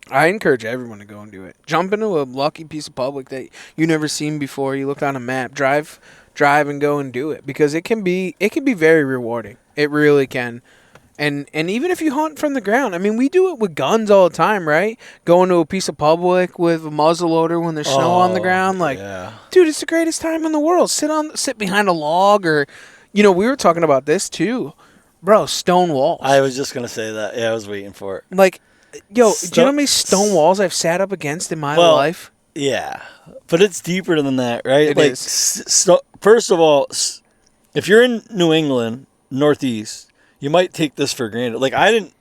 I encourage everyone to go and do it. Jump into a lucky piece of public that you never seen before. You look on a map, drive and go and do it because it can be very rewarding. It really can. And even if you hunt from the ground, I mean, we do it with guns all the time, right? Going to a piece of public with a muzzleloader when there's snow on the ground. Like, dude, it's the greatest time in the world. Sit behind a log or, we were talking about this too. Bro, stone walls. I was just going to say that. Yeah, I was waiting for it. Like, do you know how many stone walls I've sat up against in my life? Yeah, but it's deeper than that, right? It is. First of all, if you're in New England, Northeast, you might take this for granted. Like I didn't.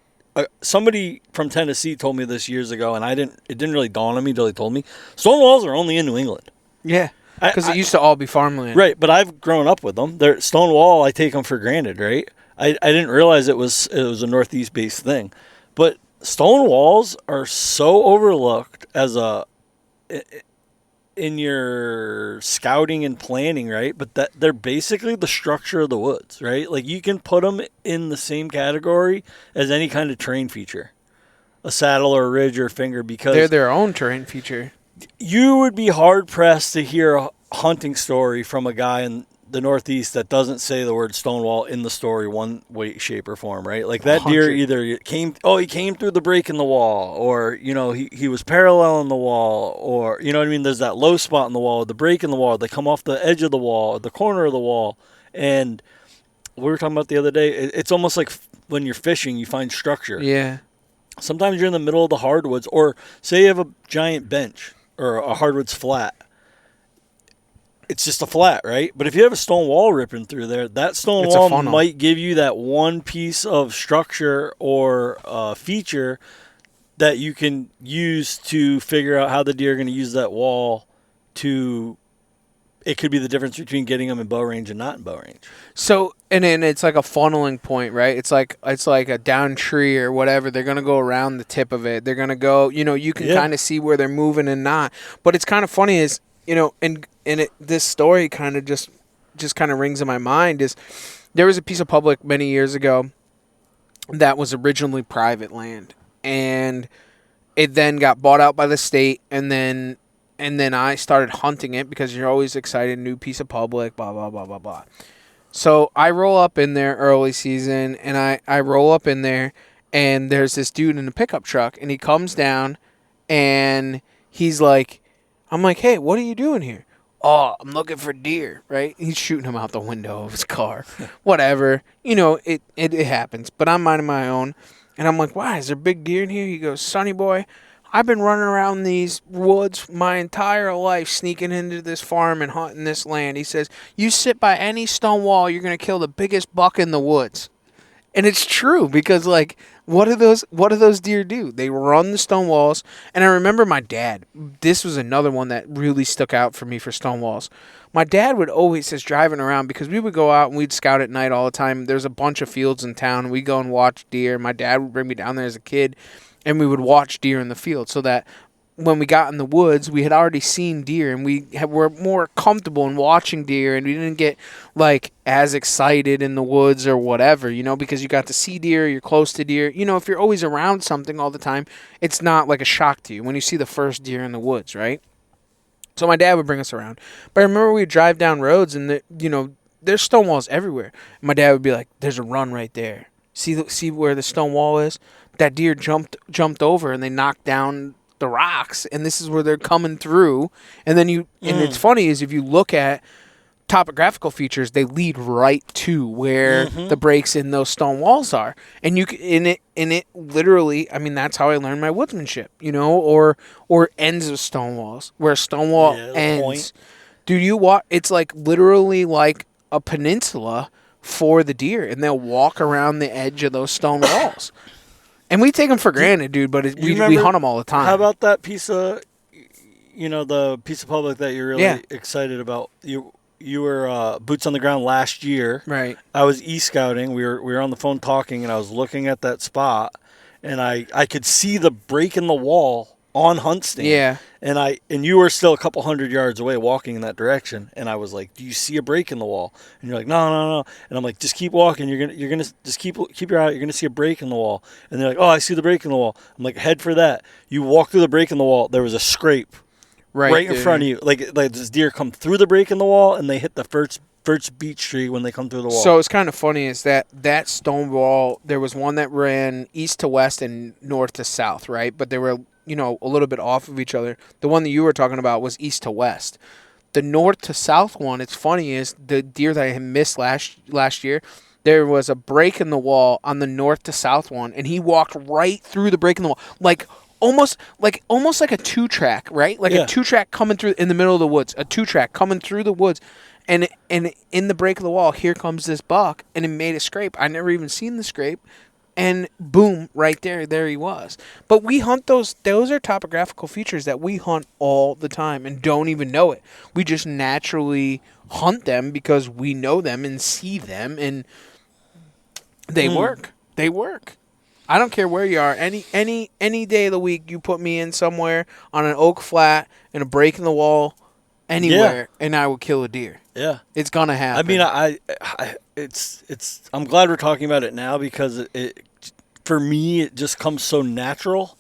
Somebody from Tennessee told me this years ago, and it didn't really dawn on me until they told me. Stone walls are only in New England. Yeah, because it used to all be farmland. Right, but I've grown up with them. They're stone wall. I take them for granted, right? I didn't realize it was a Northeast based thing, but stone walls are so overlooked as in your scouting and planning, right? But that they're basically the structure of the woods, right? Like you can put them in the same category as any kind of terrain feature. a saddle or a ridge or a finger because they're their own terrain feature. You would be hard pressed to hear a hunting story from a guy in the Northeast that doesn't say the word Stonewall in the story one way, shape, or form, right? Like that deer 100. either he came through the break in the wall, or he was paralleling the wall, or you know what I mean. There's that low spot in the wall, the break in the wall. They come off the edge of the wall, or the corner of the wall, and we were talking about the other day. It's almost like when you're fishing, you find structure. Yeah. Sometimes you're in the middle of the hardwoods, or say you have a giant bench or a hardwoods flat. It's just a flat, right? But if you have a stone wall ripping through there, that stone It's a wall funnel. might give you that one piece of structure or feature that you can use to figure out how the deer are going to use that wall to. It could be the difference between getting them in bow range and not in bow range. So, and then it's like a funneling point, right? It's like a down tree or whatever. They're going to go around the tip of it. They're going to go, you can kind of see where they're moving and not. But it's kind of funny is, this story kind of just kind of rings in my mind is there was a piece of public many years ago that was originally private land. And it then got bought out by the state, and then I started hunting it because you're always excited, new piece of public, blah, blah, blah, blah, blah. So I roll up in there early season, and I roll up in there, and there's this dude in a pickup truck, and he comes down, and he's like, I'm like, hey, what are you doing here? Oh, I'm looking for deer, right? He's shooting him out the window of his car. Whatever. It happens. But I'm minding my own, and I'm like, why, is there big deer in here? He goes, Sonny boy, I've been running around these woods my entire life, sneaking into this farm and hunting this land. He says, you sit by any stone wall, you're going to kill the biggest buck in the woods. And it's true because, like, what do those deer do? They run the stone walls. And I remember my dad. This was another one that really stuck out for me for stone walls. My dad would always just driving around because we would go out and we'd scout at night all the time. There's a bunch of fields in town. And we'd go and watch deer. My dad would bring me down there as a kid. And we would watch deer in the field so that when we got in the woods, we had already seen deer and we were more comfortable in watching deer, and we didn't get like as excited in the woods or whatever, because you got to see deer, you're close to deer. If you're always around something all the time, it's not like a shock to you when you see the first deer in the woods, right? So my dad would bring us around. But I remember we'd drive down roads and, there's stone walls everywhere. And my dad would be like, there's a run right there. See where the stone wall is? That deer jumped over and they knocked down the rocks, and this is where they're coming through. And then and it's funny is if you look at topographical features, they lead right to where the breaks in those stone walls are. And it literally, I mean, that's how I learned my woodsmanship, or ends of stone walls, where a stone wall ends. Point. Dude, it's like literally like a peninsula for the deer, and they'll walk around the edge of those stone walls. And we take them for granted, dude, but we hunt them all the time. How about that piece of, the piece of public that you're really excited about? You were boots on the ground last year. Right. I was e-scouting. We were on the phone talking, and I was looking at that spot, and I could see the break in the wall on hunt stand. Yeah. And you were still a couple 100 yards away walking in that direction, and I was like, "Do you see a break in the wall?" And you're like, "No." And I'm like, "Just keep walking. You're gonna just keep your eye. You're gonna see a break in the wall." And they're like, "Oh, I see the break in the wall." I'm like, "Head for that." You walk through the break in the wall. There was a scrape right in front of you. Like this deer come through the break in the wall, and they hit the first beech tree when they come through the wall. So it's kind of funny is that stone wall. There was one that ran east to west and north to south, right? But they were a little bit off of each other. The one that you were talking about was east to west. The north to south one, it's funny, is the deer that I had missed last year. There was a break in the wall on the north to south one, and he walked right through the break in the wall, almost like a 2-track, right? Like a 2-track coming through in the middle of the woods, a 2-track coming through the woods, and in the break of the wall, here comes this buck, and it made a scrape. I never even seen the scrape. And boom, right there he was. But we hunt those are topographical features that we hunt all the time and don't even know it. We just naturally hunt them because we know them and see them, and they work. They work. I don't care where you are. Any day of the week, you put me in somewhere on an oak flat in a break in the wall, anywhere, and I will kill a deer. Yeah, it's gonna happen. I mean, it's. I'm glad we're talking about it now because it for me, it just comes so natural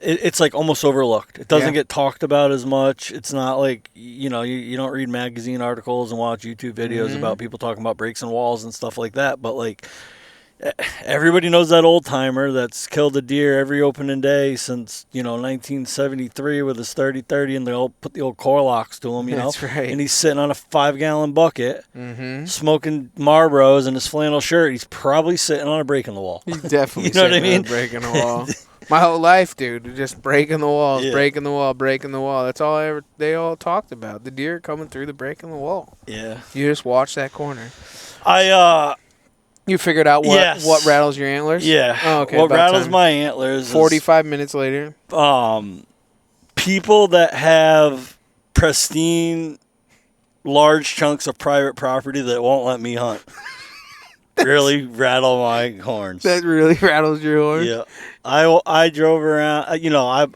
it's like almost overlooked. It doesn't Yeah. get talked about as much. It's not like, you don't read magazine articles and watch YouTube videos about people talking about breaks and walls and stuff like that. But like everybody knows that old timer that's killed a deer every opening day since 1973 with his 30-30, and they'll put the old core locks to him. That's right. And he's sitting on a 5-gallon bucket, smoking Marlboros in his flannel shirt. He's probably sitting on a break in the wall. He's definitely You know what I sitting on mean? breaking the wall. My whole life, dude, just breaking the walls, Yeah. breaking the wall, breaking the wall. That's all they all talked about. The deer coming through the breaking the wall. Yeah. You just watch that corner. You figured out what rattles your antlers? Yeah. Oh, okay. What about rattles time. my antlers 45 minutes later. is people that have pristine large chunks of private property that won't let me hunt. Really rattle my horns. That really rattles your horns? Yeah. I drove around,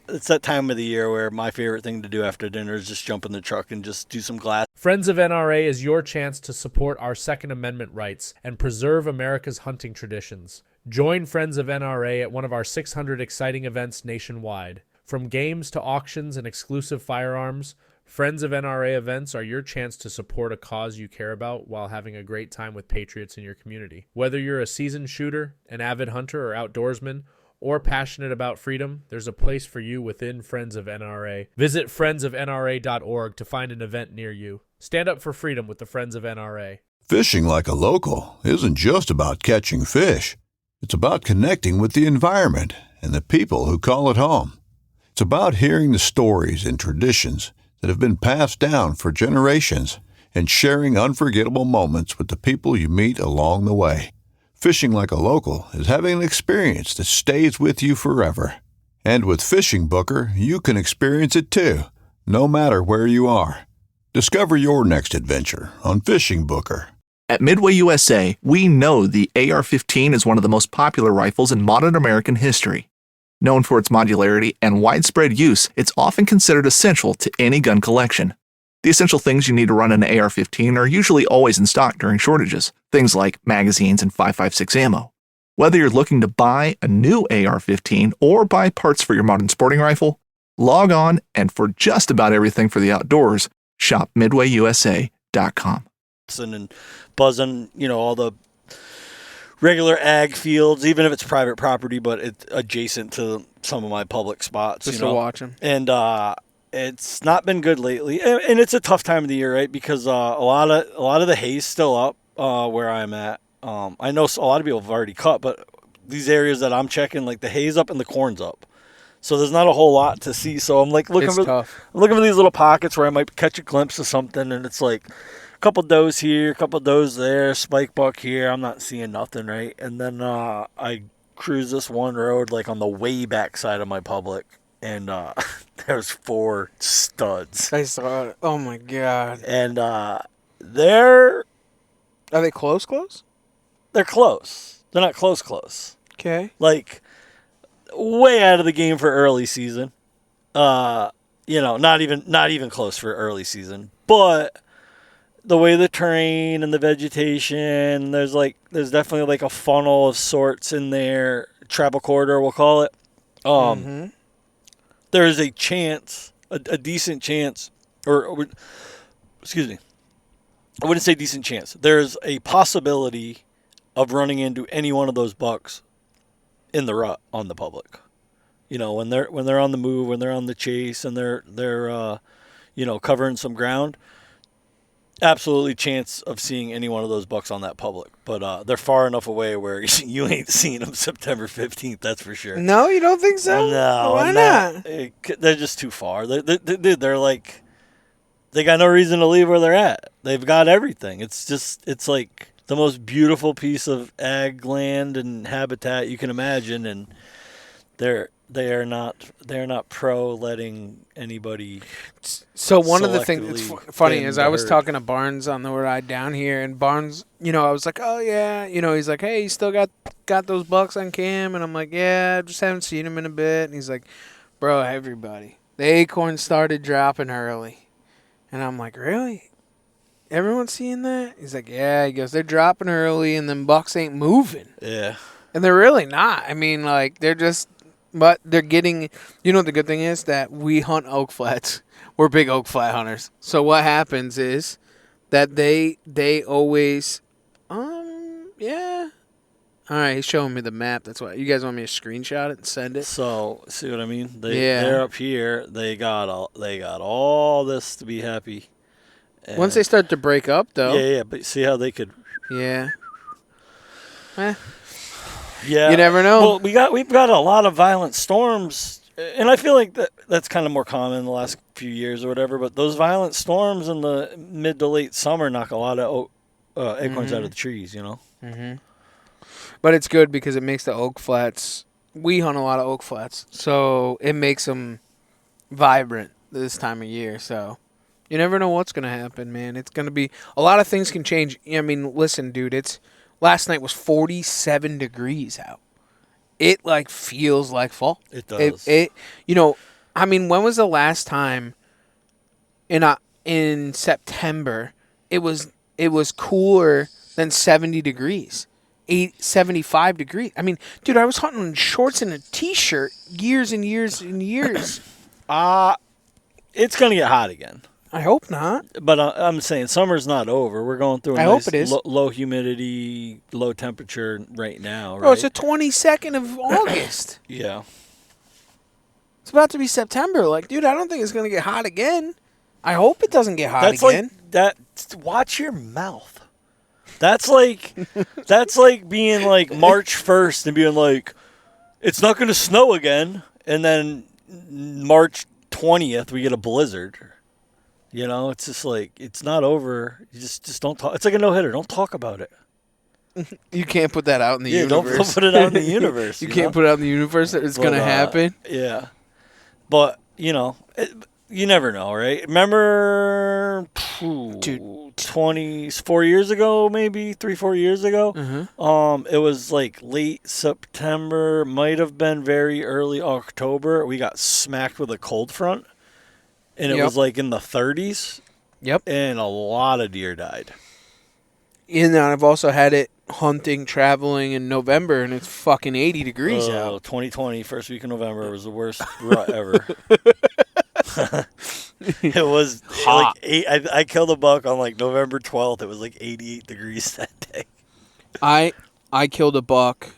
it's that time of the year where my favorite thing to do after dinner is just jump in the truck and just do some glass. Friends of NRA is your chance to support our Second Amendment rights and preserve America's hunting traditions. Join Friends of NRA at one of our 600 exciting events nationwide. From games to auctions and exclusive firearms, Friends of NRA events are your chance to support a cause you care about while having a great time with patriots in your community. Whether you're a seasoned shooter, an avid hunter or outdoorsman, or passionate about freedom, there's a place for you within Friends of NRA. Visit friendsofnra.org to find an event near you. Stand up for freedom with the Friends of NRA. Fishing like a local isn't just about catching fish. It's about connecting with the environment and the people who call it home. It's about hearing the stories and traditions that have been passed down for generations and sharing unforgettable moments with the people you meet along the way. Fishing like a local is having an experience that stays with you forever. And with Fishing Booker, you can experience it too, no matter where you are. Discover your next adventure on Fishing Booker. At Midway USA, we know the AR-15 is one of the most popular rifles in modern American history. Known for its modularity and widespread use, it's often considered essential to any gun collection. The essential things you need to run an AR-15 are usually always in stock during shortages, things like magazines and 5.56 ammo. Whether you're looking to buy a new AR-15 or buy parts for your modern sporting rifle, log on and for just about everything for the outdoors, shop midwayusa.com. And buzzing, all the regular ag fields, even if it's private property, but it's adjacent to some of my public spots. Just to watch them. And it's not been good lately, and it's a tough time of the year, right? Because a lot of the hay's still up where I'm at. I know a lot of people have already cut, but these areas that I'm checking, like the hay's up and the corn's up, so there's not a whole lot to see. So I'm like looking for these little pockets where I might catch a glimpse of something, and it's like a couple does here, a couple does there, spike buck here. I'm not seeing nothing, right? And then I cruise this one road like on the way back side of my public, and there's 4 studs. I saw it. Oh my god. And they're close? They're close. They're not close. Okay. Like way out of the game for early season. Not even close for early season. But the way the terrain and the vegetation, there's definitely like a funnel of sorts in there, travel corridor we'll call it. There is a chance, a decent chance, or excuse me, I wouldn't say decent chance. There's a possibility of running into any one of those bucks in the rut on the public. When they're on the move, when they're on the chase, and they're covering some ground. Absolutely chance of seeing any one of those bucks on that public, but they're far enough away where you ain't seeing them September 15th. That's for sure. No, you don't think so? No, why not? They're just too far. They're like, they got no reason to leave where they're at. They've got everything. It's like the most beautiful piece of ag land and habitat you can imagine, and they're not pro letting anybody. So one of the things that's funny is I was herd. talking to Barnes on the ride down here, and Barnes, I was like, oh yeah, he's like, hey, you still got those bucks on cam, and I'm like, yeah, I just haven't seen them in a bit, and he's like, bro, everybody, the acorns started dropping early, and I'm like, really? Everyone's seeing that? He's like, yeah. He goes, they're dropping early, and them bucks ain't moving. Yeah. And they're really not. I mean, like, they're just But they're getting, the good thing is that we hunt oak flats. We're big oak flat hunters. So what happens is that they always, yeah. All right, he's showing me the map. That's why you guys want me to screenshot it and send it. So see what I mean? They're up here. They got all this to be happy. And Once they start to break up, though. Yeah. But see how they could. Yeah. Yeah. You never know. Well, we've got a lot of violent storms, and I feel like that's kind of more common in the last few years or whatever. But those violent storms in the mid to late summer knock a lot of acorns out of the trees. Mm-hmm. But it's good because it makes the oak flats. We hunt a lot of oak flats, so it makes them vibrant this time of year. So you never know what's gonna happen, man. It's gonna be a lot of things can change. I mean, listen, dude. Last night was 47 degrees out. It feels like fall. It does. I mean, when was the last time in September it was cooler than 70 degrees? 75 degrees. I mean, dude, I was hunting in shorts and a t-shirt years and years and years. It's going to get hot again. I hope not. But I'm saying summer's not over. We're going through a hope it is. Low humidity, low temperature right now, right? Bro, it's the 22nd of August. Yeah. It's about to be September. Dude, I don't think it's going to get hot again. I hope it doesn't get hot again. Watch your mouth. That's like being March 1st and being like, it's not going to snow again. And then March 20th, we get a blizzard. It's just it's not over. You just don't talk. It's like a no-hitter. Don't talk about it. You can't put that out in the universe. Don't put it out in the universe. You can't put it out in the universe that it's going to happen. Yeah. But, you never know, right? Remember, Dude. 4 years ago, maybe 3-4 years ago. Mm-hmm. It was late September, might have been very early October. We got smacked with a cold front. And it was in the 30s. Yep. And a lot of deer died. And I've also had it traveling in November, and it's fucking 80 degrees out. 2020, first week of November, was the worst rut ever. It was hot. I killed a buck on November 12th. It was 88 degrees that day. I killed a buck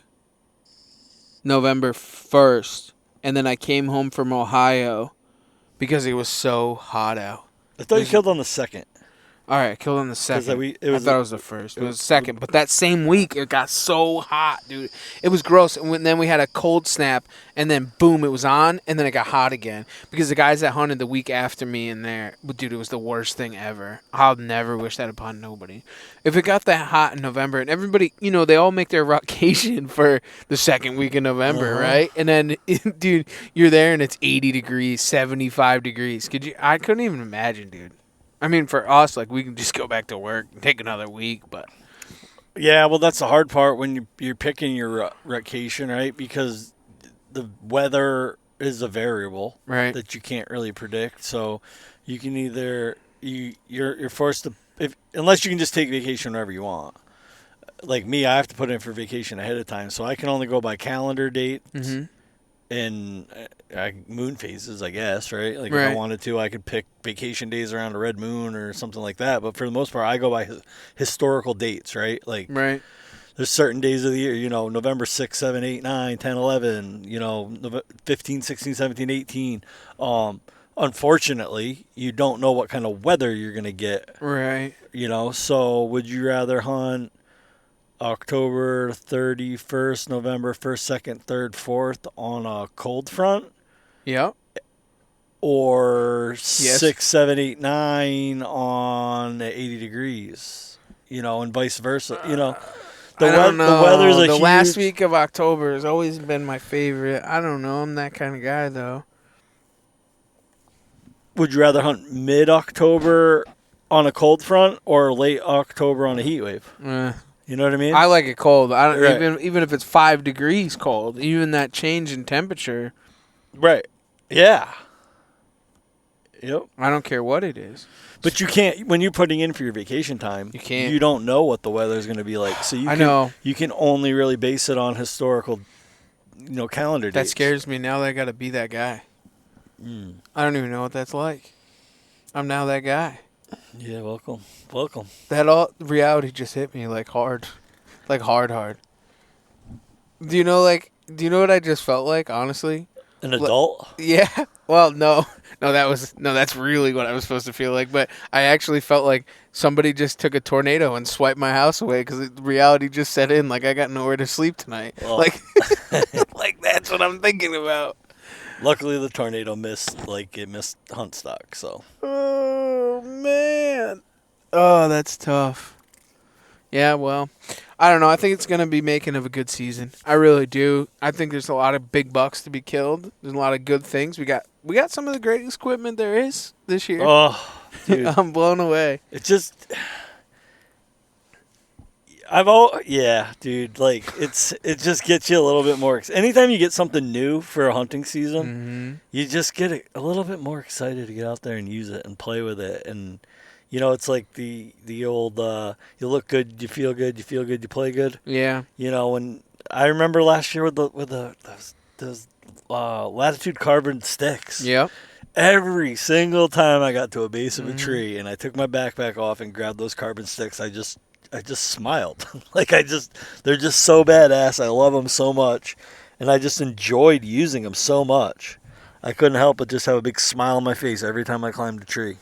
November 1st, and then I came home from Ohio because it was so hot out. I thought you killed on the 2nd. All right, I killed on the 2nd. I thought it was the 1st. It was the 2nd. But that same week, it got so hot, dude. It was gross. And then we had a cold snap, and then boom, it was on, and then it got hot again. Because the guys that hunted the week after me in there, dude, it was the worst thing ever. I'll never wish that upon nobody. If it got that hot in November, and everybody, they all make their vacation for the second week of November, right? And then, dude, you're there, and it's 80 degrees, 75 degrees. I couldn't even imagine, dude. I mean, for us, we can just go back to work and take another week, but... Yeah, well, that's the hard part when you're picking your vacation, right? Because the weather is a variable that you can't really predict. So you can either... You're forced to... unless you can just take vacation whenever you want. Like me, I have to put in for vacation ahead of time, so I can only go by calendar date. Mm-hmm. And moon phases, I guess, right? If I wanted to, I could pick vacation days around a red moon or something like that. But for the most part, I go by historical dates, right? There's certain days of the year, November 6, 7, 8, 9, 10, 11, 15, 16, 17, 18. Unfortunately, you don't know what kind of weather you're going to get. Right. So would you rather hunt October 31st, November 1st, 2nd, 3rd, 4th on a cold front? Yep. Or 6, 7, 8, 9 on 80 degrees, and vice versa. The weather's a the huge... last week of October has always been my favorite. I don't know. I'm that kind of guy, though. Would you rather hunt mid-October on a cold front or late October on a heat wave? You know what I mean? I like it cold. I don't even if it's 5 degrees cold. Even that change in temperature. Right. Yeah. Yep. I don't care what it is. But you can't, when you're putting in for your vacation time, you can't. You don't know what the weather's going to be like. So you can only really base it on historical calendar dates. That scares me now that I got to be that guy. I don't even know what that's like. I'm now that guy. Yeah, welcome. Reality just hit me like hard. Like hard. Do you know what I just felt like, honestly? An adult? Yeah. Well, no, that's really what I was supposed to feel like. But I actually felt like somebody just took a tornado and swiped my house away because reality just set in. Like I got nowhere to sleep tonight. Well. Like, like that's what I'm thinking about. Luckily, the tornado missed hunt stock. So. Oh man. Oh, that's tough. Yeah, well, I don't know. I think it's going to be making of a good season. I really do. I think there's a lot of big bucks to be killed. There's a lot of good things. We got some of the greatest equipment there is this year. Oh, dude. I'm blown away. It just dude, like it just gets you a little bit more anytime you get something new for a hunting season, you just get a little bit more excited to get out there and use it and play with it. And it's like the old you look good, you feel good, you play good. Yeah. When I remember last year with those Latitude carbon sticks. Yep. Every single time I got to a base of a tree and I took my backpack off and grabbed those carbon sticks, I just smiled. They're just so badass. I love them so much, and I just enjoyed using them so much. I couldn't help but just have a big smile on my face every time I climbed a tree.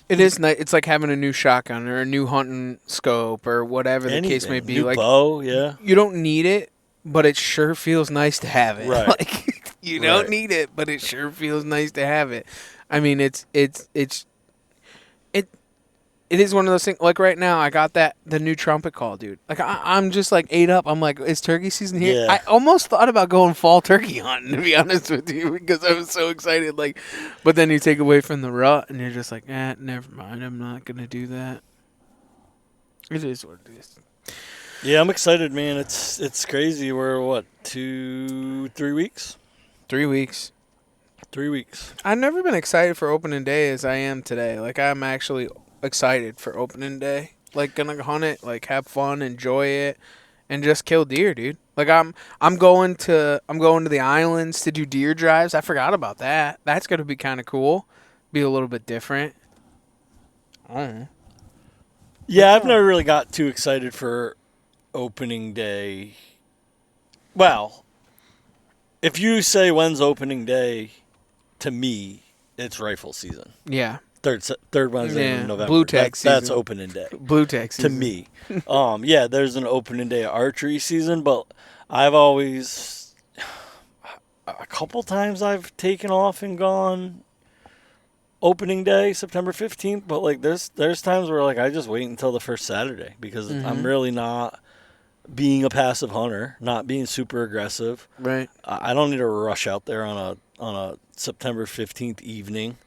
It is nice. It's like having a new shotgun or a new hunting scope or whatever the case may be. New bow, yeah. You don't need it, but it sure feels nice to have it. Right. Like you don't need it, but it sure feels nice to have it. I mean, it is one of those things. Like right now, I got the new trumpet call, dude. Like I'm just like ate up. I'm like, is turkey season here? Yeah. I almost thought about going fall turkey hunting, to be honest with you, because I was so excited. Like, but then you take away from the rut, and you're just like, never mind. I'm not gonna do that. It is what it is. Yeah, I'm excited, man. It's crazy. We're what, 3 weeks? 3 weeks. 3 weeks. I've never been excited for opening day as I am today. Like I'm actually excited for opening day. Like gonna hunt it, like have fun, enjoy it, and just kill deer, dude. Like I'm going to the islands to do deer drives. I forgot about that. That's gonna be kind of cool. Be a little bit different. I don't know. Yeah, I've never really got too excited for opening day. Well, if you say when's opening day, to me, it's rifle season. Yeah. Third Wednesday in November. Blue tech season. That's opening day. Blue tech season. To me. Yeah, there's an opening day archery season, but I've always, a couple times I've taken off and gone opening day, September 15th, but like there's times where like I just wait until the first Saturday because I'm really not being a passive hunter, not being super aggressive. Right. I don't need to rush out there on a September 15th evening.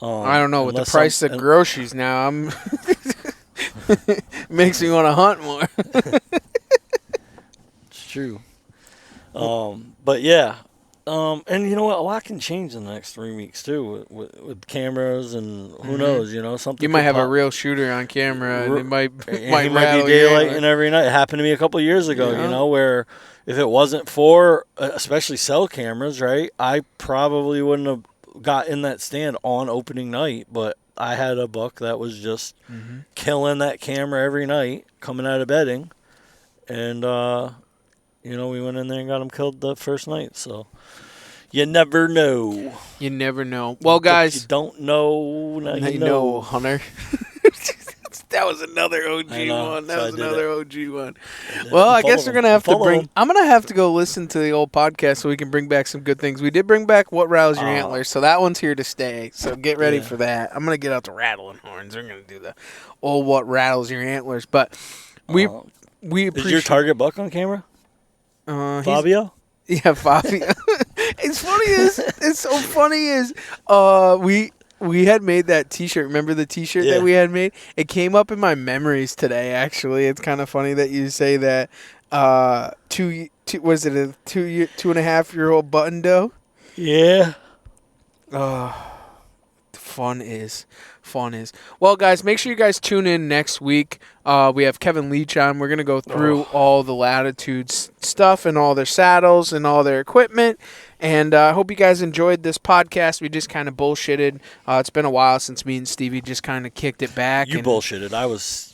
I don't know. With the price of groceries now, makes me want to hunt more. It's true. But yeah. And you know what? A lot can change in the next 3 weeks too, with cameras and who knows, something. You might have a real shooter on camera, and it might be rattle daylight you. and every night. It happened to me a couple of years ago, where if it wasn't for especially cell cameras, right, I probably wouldn't have got in that stand on opening night. But I had a buck that was just killing that camera every night coming out of bedding, and we went in there and got him killed the first night. So you never know. You never know. Well, guys, you don't know. Now you know, Hunter. That was another OG one. That was another OG one. Yeah, well, I guess we're gonna have to bring. I'm gonna have to go listen to the old podcast so we can bring back some good things. We did bring back What Rattles Your Antlers, so that one's here to stay. So get ready for that. I'm gonna get out the rattling horns. We're gonna do the old What Rattles Your Antlers, but we appreciate. Is your target buck on camera? Fabio. Yeah, Fabio. It's so funny is we had made that T-shirt. Remember the T-shirt that we had made? It came up in my memories today. Actually, it's kind of funny that you say that. Was it a 2.5-year-old button doe? Yeah. Fun is fun is. Well, guys, make sure you guys tune in next week. We have Kevin Leach on. We're going to go through all the Latitudes stuff and all their saddles and all their equipment. And I hope you guys enjoyed this podcast. We just kind of bullshitted. It's been a while since me and Stevie just kind of kicked it back. You bullshitted. I was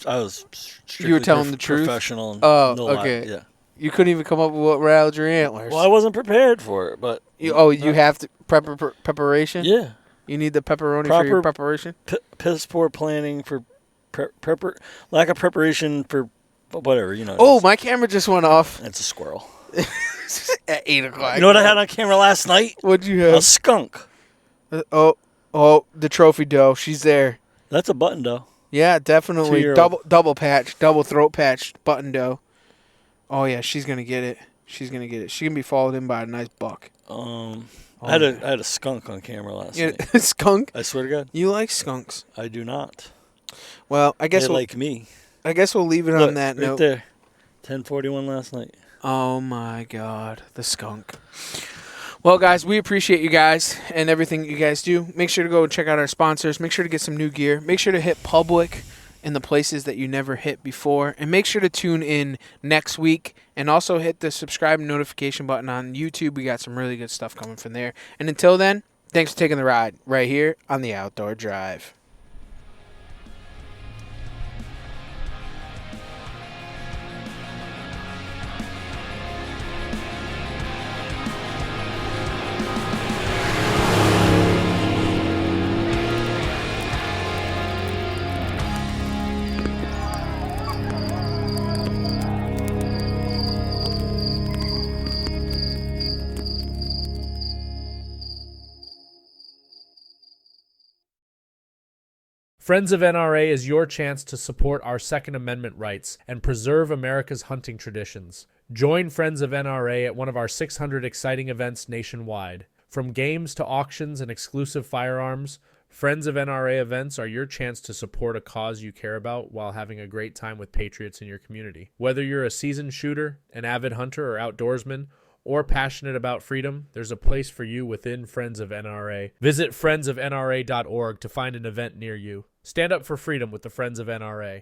strictly You were telling the truth? Professional. Oh, no okay. lie. Yeah. You couldn't even come up with what rattled your antlers. Well, I wasn't prepared for it, but You have to preparation? yeah. You need the pepperoni for your Proper- preparation? Piss poor planning for lack of preparation for whatever, you know. Oh, my camera just went off It's a squirrel. at 8 o'clock. You know what I had on camera last night? What'd you A have? skunk. The trophy doe. She's there. That's a button doe. Yeah, definitely. 2-year-old. Double patch, double throat patch button doe. Oh, yeah, she's going to get it. She's going to get it. She can be followed in by a nice buck. I had a skunk on camera last night. Skunk? I swear to God. You like skunks. I do not. Well, I guess They like me. I guess we'll leave it Look, on that right note. there. 10:41 last night. Oh my God, the skunk. Well, guys, we appreciate you guys and everything you guys do. Make sure to go and check out our sponsors. Make sure to get some new gear. Make sure to hit public in the places that you never hit before. And make sure to tune in next week. And also hit the subscribe and notification button on YouTube. We got some really good stuff coming from there. And until then, thanks for taking the ride right here on the Outdoor Drive. Friends of NRA is your chance to support our Second Amendment rights and preserve America's hunting traditions. Join Friends of NRA at one of our 600 exciting events nationwide. From games to auctions and exclusive firearms, Friends of NRA events are your chance to support a cause you care about while having a great time with patriots in your community. Whether you're a seasoned shooter, an avid hunter or outdoorsman, or passionate about freedom, there's a place for you within Friends of NRA. Visit friendsofnra.org to find an event near you. Stand up for freedom with the Friends of NRA.